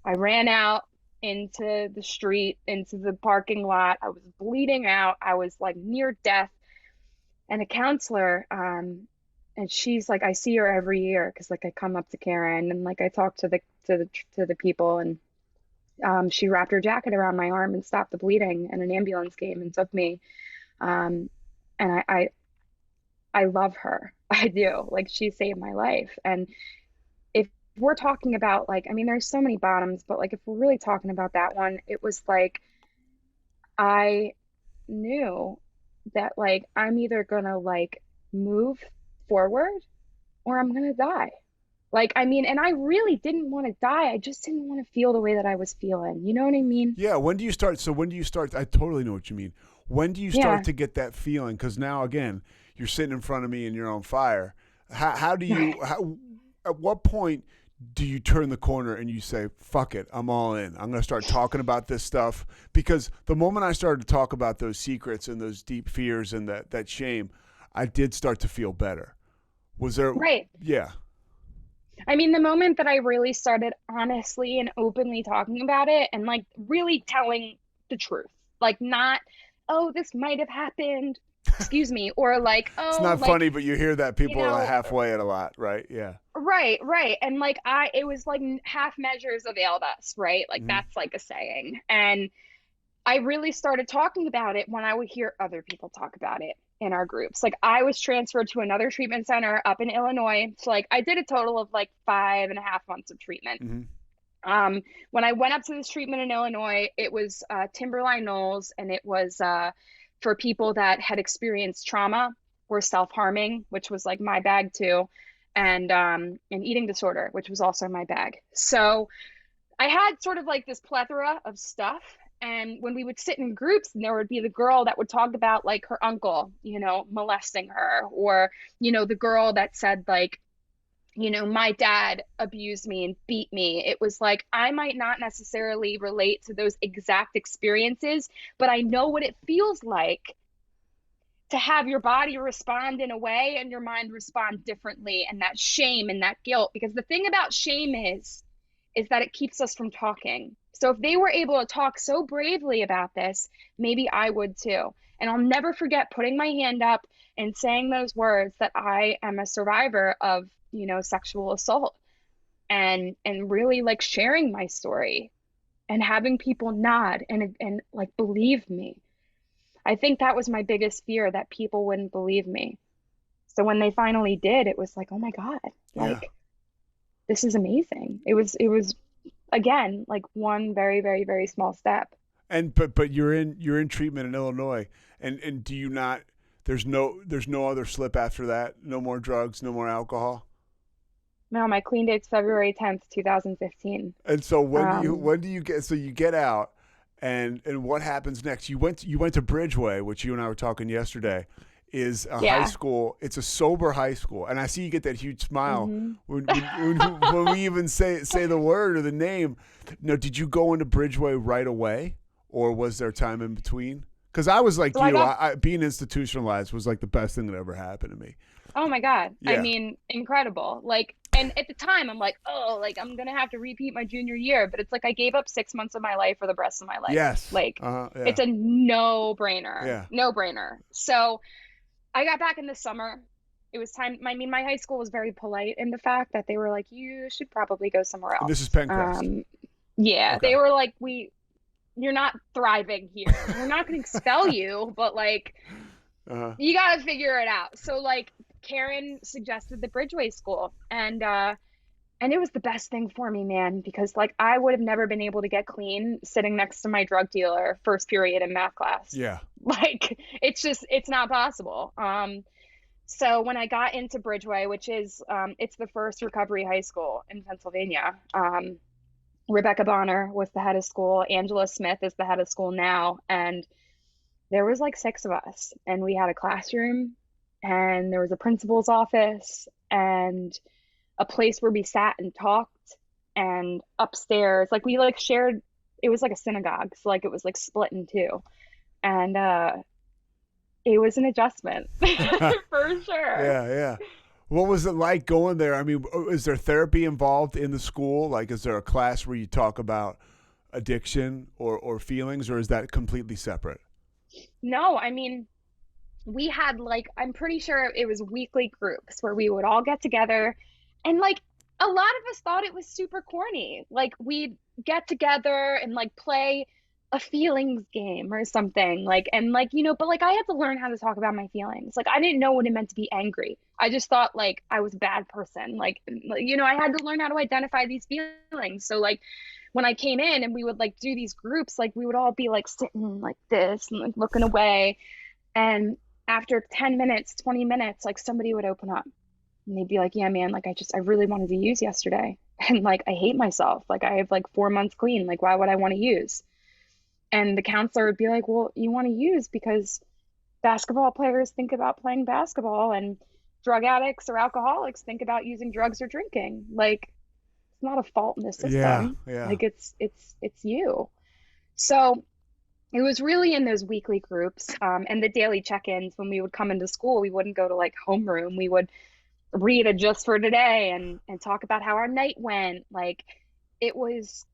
I ran out into the street, into the parking lot. I was bleeding out. I was like near death. And a counselor, and she's like, I see her every year because like I come up to Karen and like I talk to the people, and she wrapped her jacket around my arm and stopped the bleeding, and an ambulance came and took me. And I love her. I do. Like she saved my life. And if we're talking about like, I mean, there's so many bottoms, but like if we're really talking about that one, it was like I knew that like I'm either gonna like move forward or I'm gonna die. Like, I mean, and I really didn't want to die. I just didn't want to feel the way that I was feeling. You know what I mean? Yeah. When do you start? So when do you start? I totally know what you mean. When do you start to get that feeling? Because now, again, you're sitting in front of me and you're on fire. How do you, at what point do you turn the corner and you say, fuck it, I'm all in. I'm going to start talking about this stuff? Because the moment I started to talk about those secrets and those deep fears and that shame, I did start to feel better. Was there? Right. Yeah. I mean, the moment that I really started honestly and openly talking about it and like really telling the truth, like not, oh, this might have happened, excuse me, or like, oh, it's not like, funny, but you hear that people you know, are halfway at a lot, right? Yeah. Right. And like it was like half measures availed us, right? Like that's like a saying. And I really started talking about it when I would hear other people talk about it in our groups. Like I was transferred to another treatment center up in Illinois. So like I did a total of like 5.5 months of treatment. When I went up to this treatment in Illinois, it was Timberline Knolls, and it was for people that had experienced trauma or self-harming, which was like my bag too, and an eating disorder, which was also my bag. So I had sort of like this plethora of stuff. And when we would sit in groups, and there would be the girl that would talk about like her uncle, you know, molesting her, or, you know, the girl that said like, you know, my dad abused me and beat me. It was like, I might not necessarily relate to those exact experiences, but I know what it feels like to have your body respond in a way and your mind respond differently, and that shame and that guilt. Because the thing about shame is that it keeps us from talking. So if they were able to talk so bravely about this, maybe I would too. And I'll never forget putting my hand up and saying those words, that I am a survivor of, you know, sexual assault. and really like sharing my story and having people nod and like believe me. I think that was my biggest fear, that people wouldn't believe me. So when they finally did, it was like, oh my God, like this is amazing. It was again like one very, very, very small step. And but you're in treatment in Illinois, and do you not? There's no other slip after that. No more drugs, no more alcohol. No, my clean date's February 10th, 2015. And so when do you get? So you get out, and what happens next? You went to Bridgeway, which you and I were talking yesterday. Is a high school. It's a sober high school, and I see you get that huge smile when we even say the word or the name. No, did you go into Bridgeway right away, or was there time in between? Because I was like I being institutionalized was like the best thing that ever happened to me. Oh my God. Yeah. I mean, incredible. Like, and at the time I'm like, oh, like I'm going to have to repeat my junior year, but it's like I gave up 6 months of my life for the rest of my life. Yes. Like it's a no-brainer. Yeah. No-brainer. So I got back in the summer. It was time. I mean, my high school was very polite in the fact that they were like, you should probably go somewhere else. And this is Pencrest. Yeah. Okay. They were like, you're not thriving here. We're not going to expel you, but like, you got to figure it out. So like Karen suggested the Bridgeway School, and it was the best thing for me, man, because like I would have never been able to get clean sitting next to my drug dealer first period in math class. Yeah. Like it's not possible. So when I got into Bridgeway, which is it's the first recovery high school in Pennsylvania, Rebecca Bonner was the head of school. Angela Smith is the head of school now. And there was like 6 of us, and we had a classroom, and there was a principal's office and a place where we sat and talked, and upstairs, like we like shared, it was like a synagogue. So like it was like split in 2, and it was an adjustment for sure. Yeah. What was it like going there? I mean, is there therapy involved in the school? Like, is there a class where you talk about addiction or feelings, or is that completely separate? No, I mean, we had like, I'm pretty sure it was weekly groups where we would all get together, and like a lot of us thought it was super corny. Like we'd get together and like play a feelings game or something, like, and like, you know, but like I had to learn how to talk about my feelings. Like I didn't know what it meant to be angry. I just thought like I was a bad person. Like, you know, I had to learn how to identify these feelings. So like when I came in and we would like do these groups, like we would all be like sitting like this and like looking away. And after 10 minutes, 20 minutes, like somebody would open up and they'd be like, yeah, man, like I really wanted to use yesterday. And like, I hate myself. Like I have like 4 months clean. Like, why would I want to use? And the counselor would be like, well, you want to use because basketball players think about playing basketball, and drug addicts or alcoholics think about using drugs or drinking. Like, it's not a fault in the system. Yeah. Like it's you. So it was really in those weekly groups and the daily check-ins. When we would come into school, we wouldn't go to like homeroom. We would read a just for today and talk about how our night went. Like, it was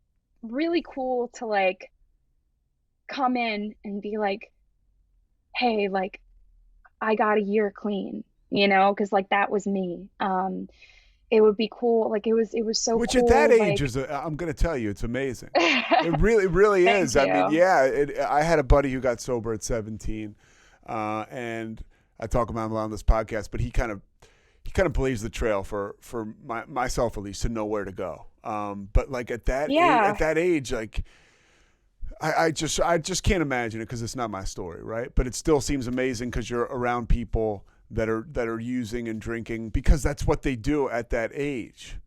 really cool to like come in and be like, hey, like I got a year clean, you know, because like that was me. It would be cool. Like it was so Which cool. at that like, age is, I'm going to tell you, it's amazing. It really is. Thank I mean, you. yeah, I had a buddy who got sober at 17, and I talk about him a lot on this podcast, but he kind of blaze the trail for myself at least to know where to go. But like at that age, like I just can't imagine it because it's not my story, right? But it still seems amazing because you're around people that are using and drinking because that's what they do at that age.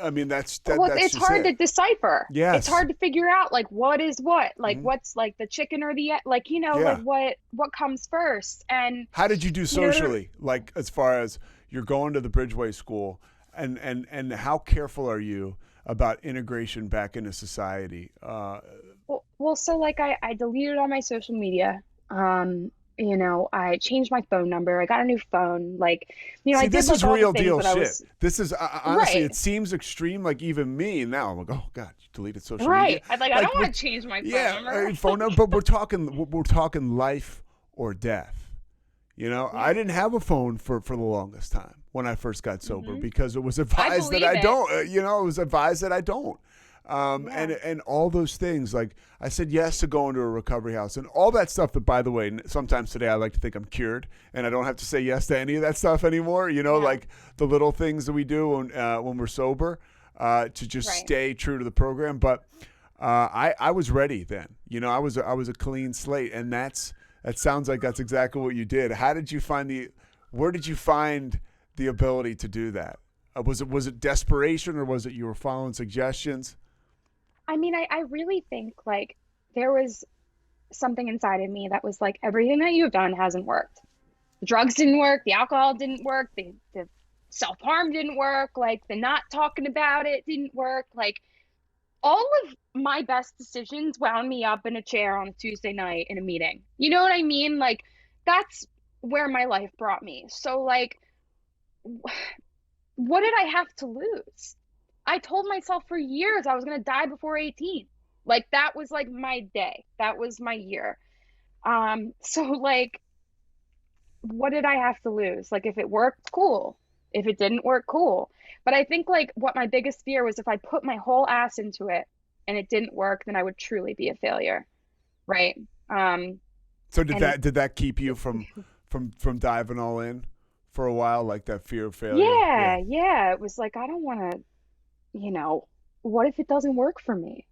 I mean, that's it's hard to decipher. Yes. It's hard to figure out like what is what, like what's like the chicken or the egg, like, you know, like what comes first. And how did you do socially? Like as far as you're going to the Bridgeway School, and how careful are you about integration back into society? Well, so like I deleted all my social media. You know, I changed my phone number. I got a new phone. Like, you know, See, I did this like is all real the things deal that shit. This is honestly, Right. It seems extreme. Like even me now, I'm like, oh God, you deleted social media. Right. I'm like, I don't want to change my phone number. Phone number. But we're talking life or death. You know, I didn't have a phone for the longest time when I first got sober because it was advised that I don't. You know, it was advised that I don't. And all those things, like I said yes to going to a recovery house and all that stuff that, by the way, sometimes today I like to think I'm cured and I don't have to say yes to any of that stuff anymore. You know, like the little things that we do when we're sober to just stay true to the program. But I was ready then. You know, I was a clean slate, and that sounds like that's exactly what you did. How did you where did you find the ability to do that? Was it desperation, or was it you were following suggestions? I mean, I really think like there was something inside of me that was like, everything that you've done hasn't worked. The drugs didn't work. The alcohol didn't work. The self-harm didn't work. Like the not talking about it didn't work. Like all of my best decisions wound me up in a chair on a Tuesday night in a meeting. You know what I mean? Like that's where my life brought me. So like, what did I have to lose? I told myself for years I was going to die before 18. Like that was like my day. That was my year. So like, what did I have to lose? Like if it worked, cool. If it didn't work, cool. But I think like what my biggest fear was, if I put my whole ass into it and it didn't work, then I would truly be a failure. Right. So did that keep you from diving all in for a while, like that fear of failure? Yeah. It was like, I don't want to, you know, what if it doesn't work for me?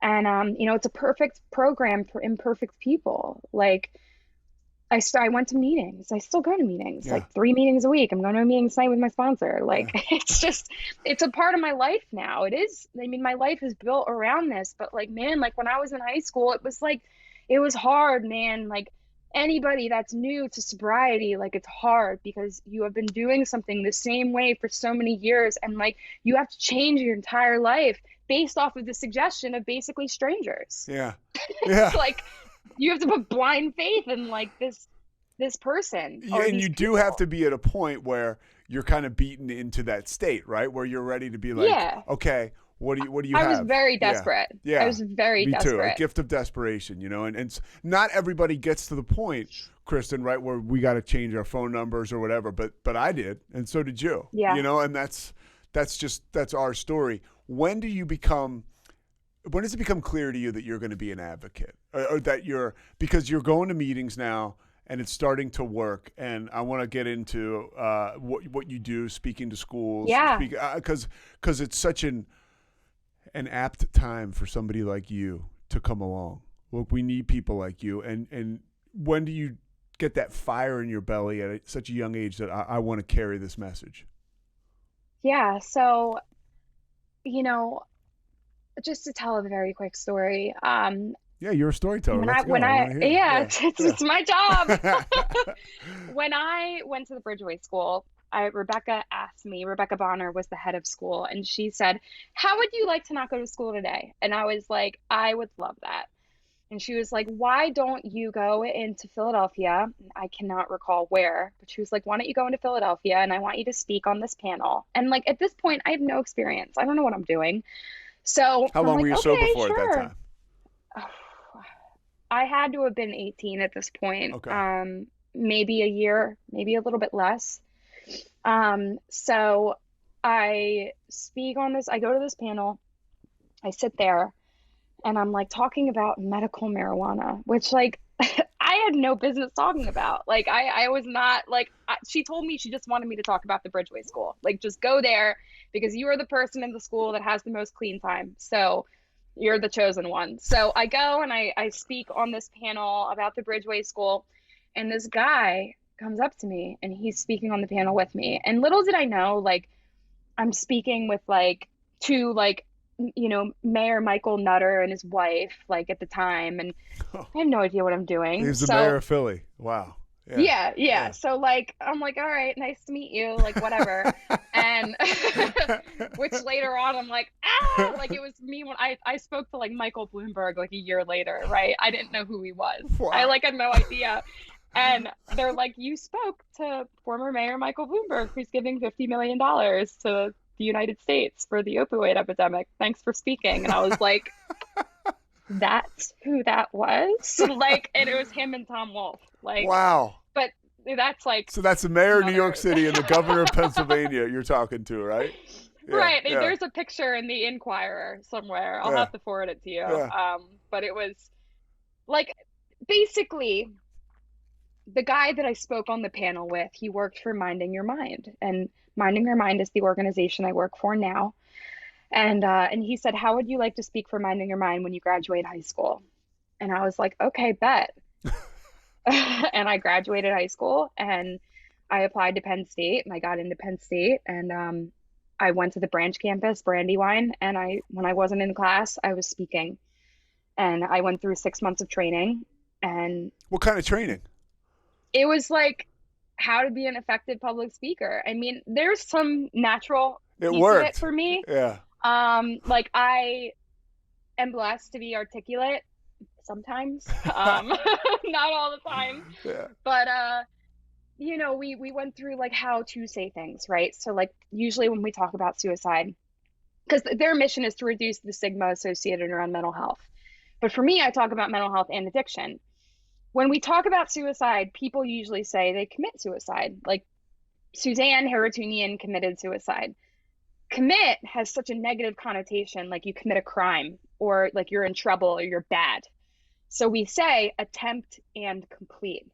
And, you know, it's a perfect program for imperfect people. Like I went to meetings. I still go to meetings, like 3 meetings a week. I'm going to a meeting tonight with my sponsor. Like it's a part of my life now. It is. I mean, my life is built around this, but like, man, like when I was in high school, it was hard, man. Like anybody that's new to sobriety, like it's hard because you have been doing something the same way for so many years. And like, you have to change your entire life based off of the suggestion of basically strangers. Yeah. Like you have to put blind faith in like this person. And you do have to be at a point where you're kind of beaten into that state, right? Where you're ready to be like, okay, what do you have? I was very desperate. Yeah. I was very desperate. Me too. A gift of desperation, you know, and not everybody gets to the point, Kristen, right, where we got to change our phone numbers or whatever, but I did, and so did you. Yeah. You know, and that's our story. When does it become clear to you that you're going to be an advocate, or that because you're going to meetings now and it's starting to work? And I want to get into what you do, speaking to schools. Yeah. Because it's such an apt time for somebody like you to come along. Look, we need people like you. And when do you get that fire in your belly at such a young age that I want to carry this message? Yeah. So, you know, just to tell a very quick story. Yeah, you're a storyteller. It's my job. When I went to the Bridgeway School, Rebecca Bonner was the head of school, and she said, "How would you like to not go to school today?" And I was like, "I would love that." And she was like, "Why don't you go into Philadelphia?" I cannot recall where, but she was like, "Why don't you go into Philadelphia? And I want you to speak on this panel." And like at this point, I have no experience. I don't know what I'm doing. So how long were you sober for at that time? I had to have been 18 at this point. Okay. Maybe a year, maybe a little bit less. So I speak on this. I go to this panel. I sit there, and I'm like talking about medical marijuana, which like I had no business talking about. Like I was not like, she told me she just wanted me to talk about the Bridgeway School. Like just go there because you are the person in the school that has the most clean time. So you're the chosen one. So I go and I speak on this panel about the Bridgeway School, and this guy comes up to me and he's speaking on the panel with me. And little did I know, like I'm speaking with like two, like, you know, Mayor Michael Nutter and his wife, like at the time. And I have no idea what I'm doing. He's the mayor of Philly. Wow. Yeah. So like, I'm like, all right, nice to meet you. Like, whatever. And which later on, I'm like, like it was me when I spoke to like Michael Bloomberg like a year later, right? I didn't know who he was. Wow. I like had no idea. And they're like, you spoke to former Mayor Michael Bloomberg, who's giving $50 million to the United States for the opioid epidemic. Thanks for speaking. And I was like, that's who that was? Like, and it was him and Tom Wolfe. Like, wow. But that's like. So that's the mayor of New York City and the governor of Pennsylvania you're talking to, right? Yeah, Right. yeah. There's a picture in the Inquirer somewhere. I'll have to forward it to you. Yeah. But it was like, basically, the guy that I spoke on the panel with, he worked for Minding Your Mind, and Minding Your Mind is the organization I work for now. And he said, how would you like to speak for Minding Your Mind when you graduate high school? And I was like, okay, bet. And I graduated high school and I applied to Penn State and I got into Penn State, and I went to the branch campus, Brandywine, and when I wasn't in class, I was speaking. And I went through 6 months of training. And what kind of training? It was like how to be an effective public speaker. I mean, there's some natural piece of it for me. Yeah. Like I am blessed to be articulate sometimes, not all the time. Yeah. But you know, we went through like how to say things, right? So like usually when we talk about suicide, because their mission is to reduce the stigma associated around mental health. But for me, I talk about mental health and addiction. When we talk about suicide, people usually say they commit suicide. Like Suzanne Harootunian committed suicide. Commit has such a negative connotation, like you commit a crime or like you're in trouble or you're bad. So we say attempt and complete.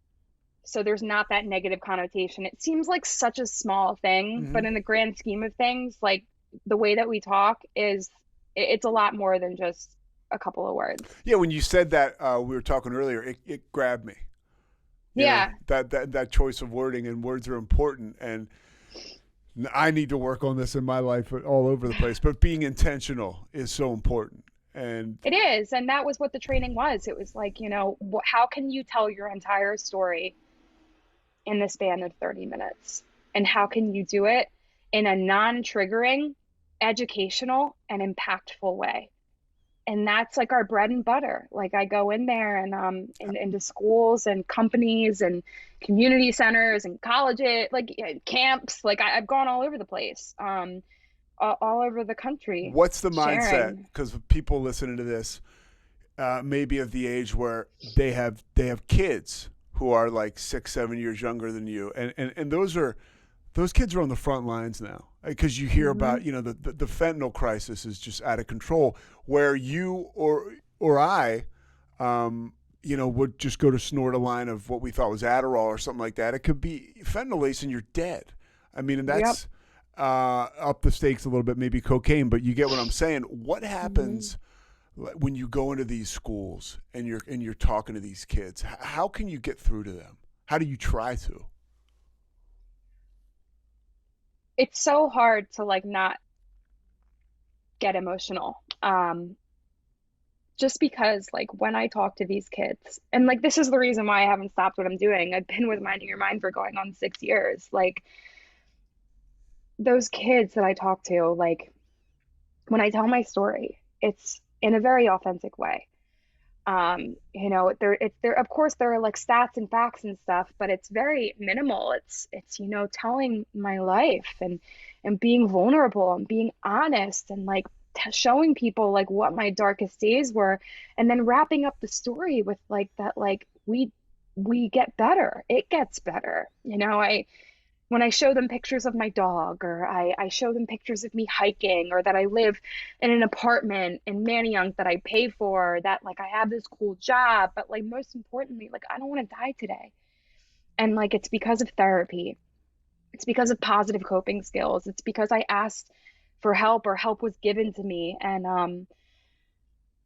So there's not that negative connotation. It seems like such a small thing, but in the grand scheme of things, like the way that we talk it's a lot more than just a couple of words. Yeah, when you said that, we were talking earlier, it grabbed me. You know, that choice of wording, and words are important, and I need to work on this in my life all over the place, but being intentional is so important. And it is, and that was what the training was. It was like, you know, how can you tell your entire story in the span of 30 minutes? And how can you do it in a non-triggering, educational, and impactful way? And that's like our bread and butter. Like I go in there and into schools and companies and community centers and colleges, like camps. Like I've gone all over the place, all over the country. What's the mindset? Because people listening to this may be of the age where they have kids who are like 6-7 years younger than you, and those kids are on the front lines now, because you hear about, you know, the fentanyl crisis is just out of control, where you or I, you know, would just go to snort a line of what we thought was Adderall or something like that. It could be fentanyl lace and you're dead. I mean, and that's up the stakes a little bit, maybe cocaine, but you get what I'm saying. What happens when you go into these schools and you're talking to these kids? How can you get through to them? How do you try to? It's so hard to like not get emotional. Just because like when I talk to these kids, and like this is the reason why I haven't stopped what I'm doing. I've been with Minding Your Mind for going on 6 years. Like those kids that I talk to, like when I tell my story, it's in a very authentic way. You know, there of course there are like stats and facts and stuff, but it's very minimal. It's you know, telling my life and being vulnerable and being honest and like showing people like what my darkest days were, and then wrapping up the story with like that, like we get better. It gets better. You know, when I show them pictures of my dog, or I show them pictures of me hiking, or that I live in an apartment in Manayunk that I pay for, that like I have this cool job, but like most importantly, like I don't want to die today. And like it's because of therapy. It's because of positive coping skills. It's because I asked for help, or help was given to me. And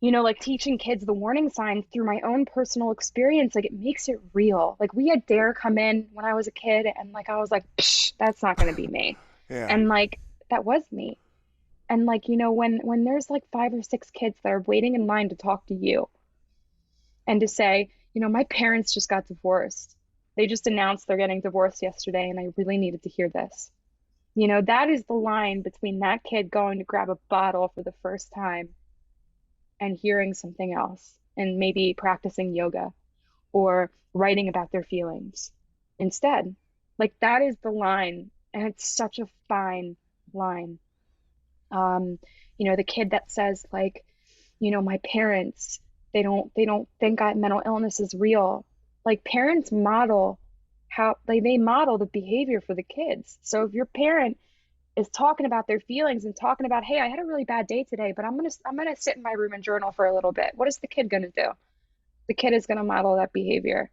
you know, like teaching kids the warning signs through my own personal experience, like it makes it real. Like we had Dare come in when I was a kid, and like I was like, psh, that's not going to be me. Yeah. And like that was me. And like, you know, when there's like 5 or 6 kids that are waiting in line to talk to you and to say, you know, my parents just got divorced. They just announced they're getting divorced yesterday, and I really needed to hear this. You know, that is the line between that kid going to grab a bottle for the first time and hearing something else, and maybe practicing yoga or writing about their feelings instead. Like that is the line, and it's such a fine line. You know, the kid that says like, you know, my parents, they don't think mental illness is real. Like parents model how they model the behavior for the kids. So if your parent is talking about their feelings and talking about, hey, I had a really bad day today, but I'm gonna sit in my room and journal for a little bit. What is the kid gonna do? The kid is gonna model that behavior,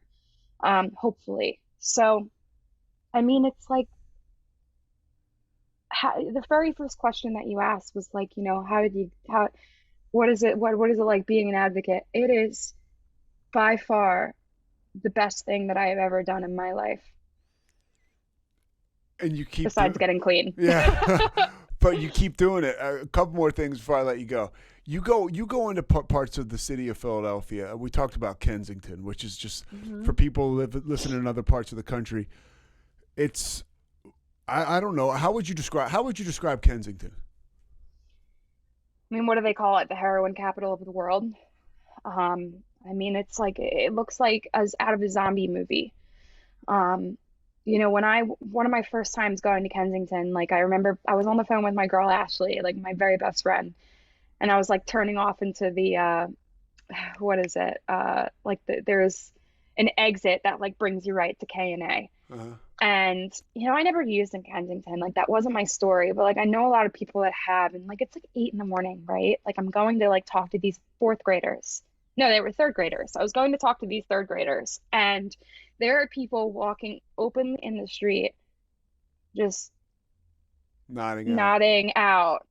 hopefully. So, I mean, it's like the very first question that you asked was like, you know, what is it like being an advocate? It is by far the best thing that I have ever done in my life. And you keep besides getting clean. Yeah. But you keep doing it. A couple more things before I let you go. You go into parts of the city of Philadelphia. We talked about Kensington, which is just for people who listen in other parts of the country. It's I don't know. How would you describe Kensington? I mean, what do they call it? The heroin capital of the world. I mean, it's like, it looks like as out of a zombie movie. You know, one of my first times going to Kensington, like I remember I was on the phone with my girl Ashley, like my very best friend, and I was like turning off into the what is it? There's an exit that like brings you right to K&A. And you know, I never used in Kensington, like that wasn't my story, but like I know a lot of people that have, and like it's like 8 a.m, right? Like I'm going to like talk to these 4th graders. No, they were 3rd graders. I was going to talk to these 3rd graders, and there are people walking openly in the street, just nodding out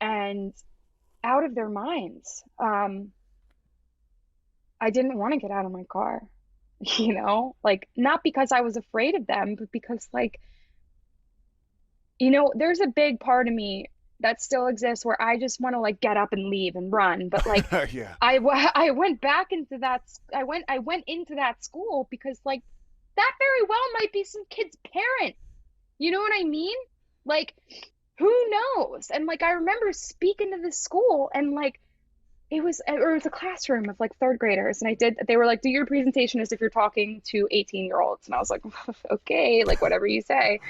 and out of their minds. I didn't want to get out of my car, you know, like not because I was afraid of them, but because like, you know, there's a big part of me that still exists where I just want to like get up and leave and run. But like, yeah. I went back into that. I went into that school because like that very well might be some kid's parent. You know what I mean? Like, who knows? And like, I remember speaking to this school and like, it was a classroom of like 3rd graders. And they were like, do your presentation as if you're talking to 18-year-olds. And I was like, okay, like whatever you say.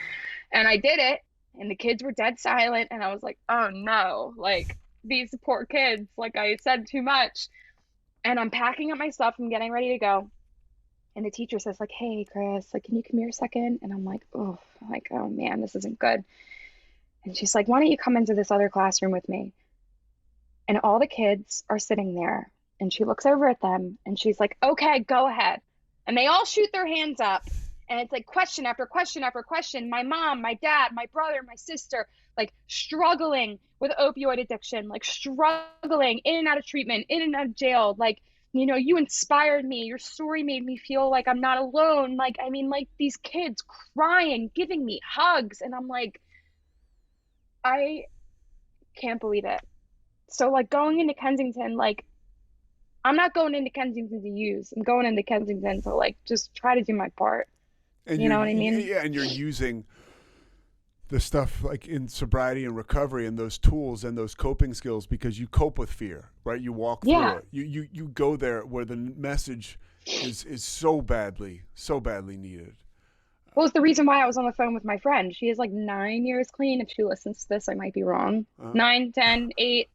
And I did it. And the kids were dead silent. And I was like, oh no, like these poor kids, like I said too much. And I'm packing up my stuff. I'm getting ready to go. And the teacher says like, hey, Chris, like, can you come here a second? And I'm like, oh man, this isn't good. And she's like, why don't you come into this other classroom with me? And all the kids are sitting there. And she looks over at them and she's like, okay, go ahead. And they all shoot their hands up. And it's like question after question after question. My mom, my dad, my brother, my sister, like struggling with opioid addiction, like struggling in and out of treatment, in and out of jail. Like, you know, you inspired me. Your story made me feel like I'm not alone. Like, I mean, like these kids crying, giving me hugs. And I'm like, I can't believe it. So like going into Kensington, like I'm not going into Kensington to use. I'm going into Kensington to like just try to do my part. And you know what I mean? Yeah, and you're using the stuff like in sobriety and recovery and those tools and those coping skills because you cope with fear, right? You walk through it. You go there where the message is so badly needed. Well, it's the reason why I was on the phone with my friend. She is like 9 years clean. If she listens to this, I might be wrong. 9, 10, 8,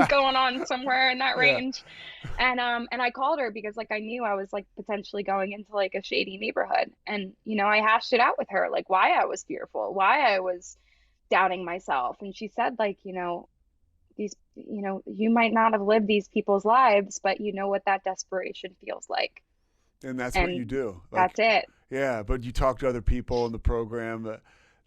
going on somewhere in that range. And I called her because like I knew I was like potentially going into like a shady neighborhood. And, you know, I hashed it out with her, like why I was fearful, why I was doubting myself. And she said like, you know, you might not have lived these people's lives, but you know what that desperation feels like. And that's what you do. Like, that's it. Yeah, but you talk to other people in the program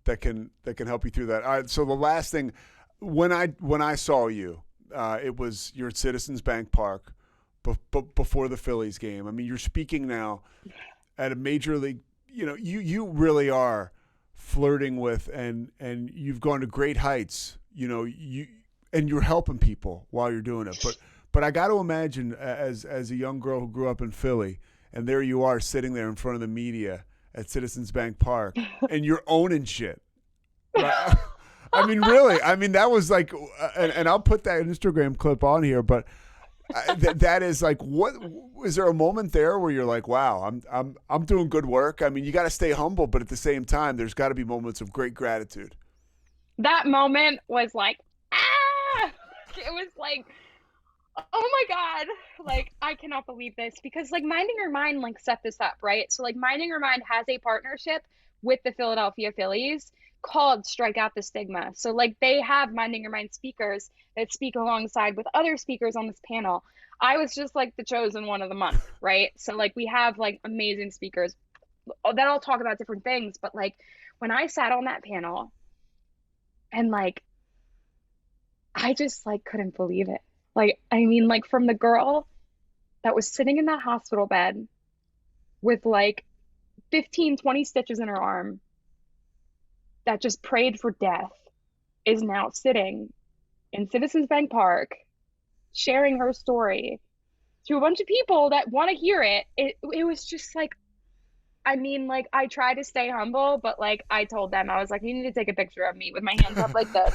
that can help you through that. All right, so the last thing, when I saw you, you're at Citizens Bank Park before the Phillies game. I mean, you're speaking now at a major league. You know, you really are flirting with and you've gone to great heights. You know, you're helping people while you're doing it. But I got to imagine as a young girl who grew up in Philly. And there you are sitting there in front of the media at Citizens Bank Park, and you're owning shit. Right? I mean, really. I mean, that was like, and I'll put that Instagram clip on here. But that is like, what is there a moment there where you're like, wow, I'm doing good work? I mean, you got to stay humble, but at the same time, there's got to be moments of great gratitude. That moment was like, ah! It was like, Oh my God. Like, I cannot believe this because like Minding Your Mind like set this up, right? So like Minding Your Mind has a partnership with the Philadelphia Phillies called Strike Out the Stigma. So like they have Minding Your Mind speakers that speak alongside with other speakers on this panel. I was just like the chosen one of the month, right? So like we have like amazing speakers that all talk about different things, but like when I sat on that panel and like I just like couldn't believe it. Like, I mean, like from the girl that was sitting in that hospital bed with like 15, 20 stitches in her arm that just prayed for death is now sitting in Citizens Bank Park sharing her story to a bunch of people that want to hear it. It was just like, I mean, like I try to stay humble, but like I told them, I was like, you need to take a picture of me with my hands up like this.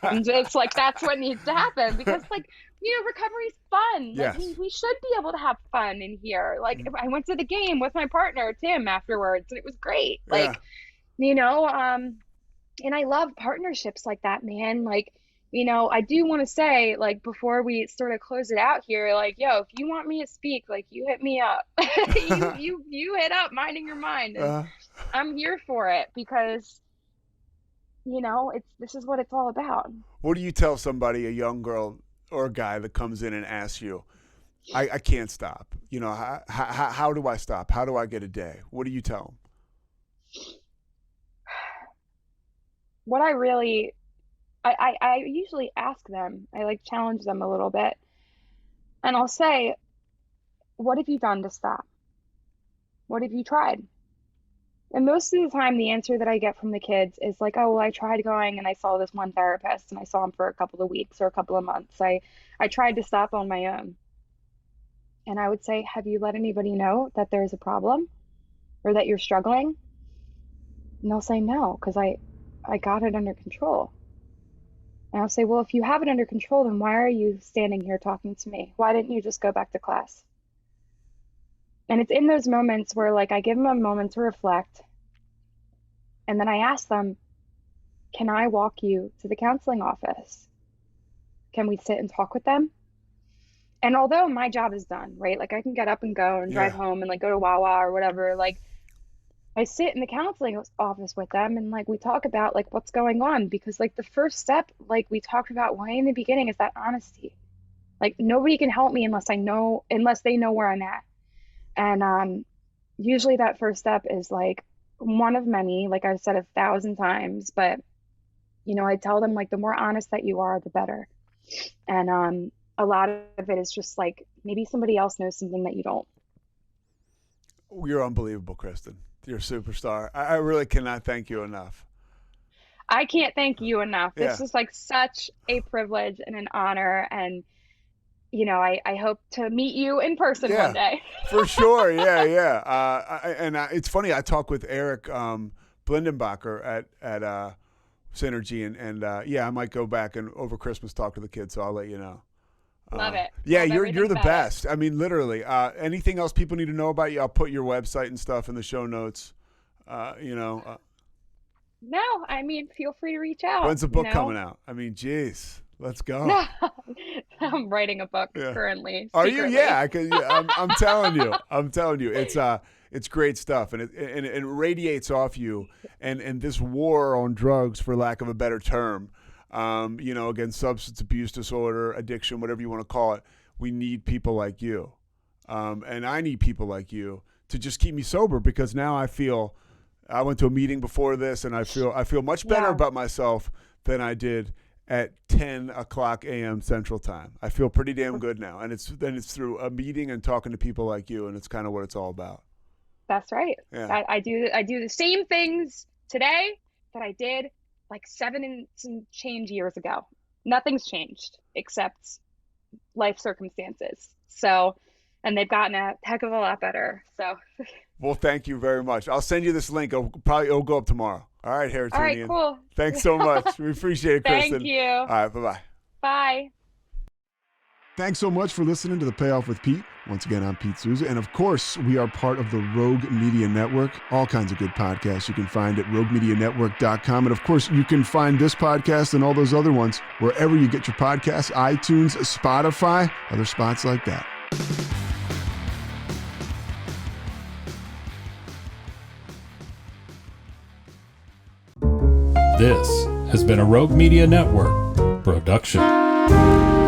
And just like, that's what needs to happen because like, you know, recovery's fun. Yes. Like we should be able to have fun in here. Like I went to the game with my partner, Tim, afterwards, and it was great. Like, you know, and I love partnerships like that, man. Like, you know, I do want to say, like, before we sort of close it out here, like, yo, if you want me to speak, like, you hit me up. you hit up Minding Your Mind. And I'm here for it because, you know, this is what it's all about. What do you tell somebody, a young girl or a guy that comes in and asks you, I can't stop. You know, how do I stop? How do I get a day? What do you tell them? What I really... I usually ask them, I like challenge them a little bit. And I'll say, what have you done to stop? What have you tried? And most of the time, the answer that I get from the kids is like, oh, well, I tried going and I saw this one therapist and I saw him for a couple of weeks or a couple of months. I tried to stop on my own. And I would say, have you let anybody know that there's a problem or that you're struggling? And they'll say no, because I got it under control. And I'll say, well, if you have it under control, then why are you standing here talking to me? Why didn't you just go back to class? And it's in those moments where like I give them a moment to reflect. And then I ask them, can I walk you to the counseling office? Can we sit and talk with them? And although my job is done, right? Like I can get up and go and drive home and like go to Wawa or whatever, like I sit in the counseling office with them and like we talk about like what's going on because like the first step, like we talked about way in the beginning, is that honesty. Like nobody can help me unless they know where I'm at. And usually that first step is like one of many, like I've said 1,000 times, but you know, I tell them like the more honest that you are, the better. And a lot of it is just like maybe somebody else knows something that you don't. You're unbelievable, Kristen. You're a superstar. I really cannot thank you enough. I can't thank you enough. This is like such a privilege and an honor. And, you know, I hope to meet you in person one day. For sure. Yeah. It's funny. I talked with Eric Blindenbacher at Synergy. And I might go back and over Christmas talk to the kids. So I'll let you know. Love it. Yeah, Love you're the best. It. I mean, literally. Anything else people need to know about you? I'll put your website and stuff in the show notes. No, I mean, feel free to reach out. When's the book coming out? I mean, geez, let's go. I'm writing a book currently. Are you? Yeah, I'm telling you. I'm telling you. It's great stuff, and it radiates off you. And this war on drugs, for lack of a better term, against substance abuse disorder, addiction, whatever you want to call it, we need people like you. And I need people like you to just keep me sober because now I went to a meeting before this and I feel much better about myself than I did at 10 o'clock a.m. Central Time. I feel pretty damn good now. And it's through a meeting and talking to people like you. And it's kind of what it's all about. That's right. Yeah. I do the same things today that I did like 7 and some change years ago. Nothing's changed except life circumstances. So, and they've gotten a heck of a lot better. So. Well, thank you very much. I'll send you this link. It'll go up tomorrow. All right, Harootunian. All right, cool. Thanks so much. We appreciate it, Kristen. Thank you. All right, bye-bye. Bye. Thanks so much for listening to the Payoff with Pete. Once again, I'm Pete Souza. And of course, we are part of the Rogue Media Network. All kinds of good podcasts you can find at roguemedianetwork.com. And of course, you can find this podcast and all those other ones wherever you get your podcasts, iTunes, Spotify, other spots like that. This has been a Rogue Media Network production.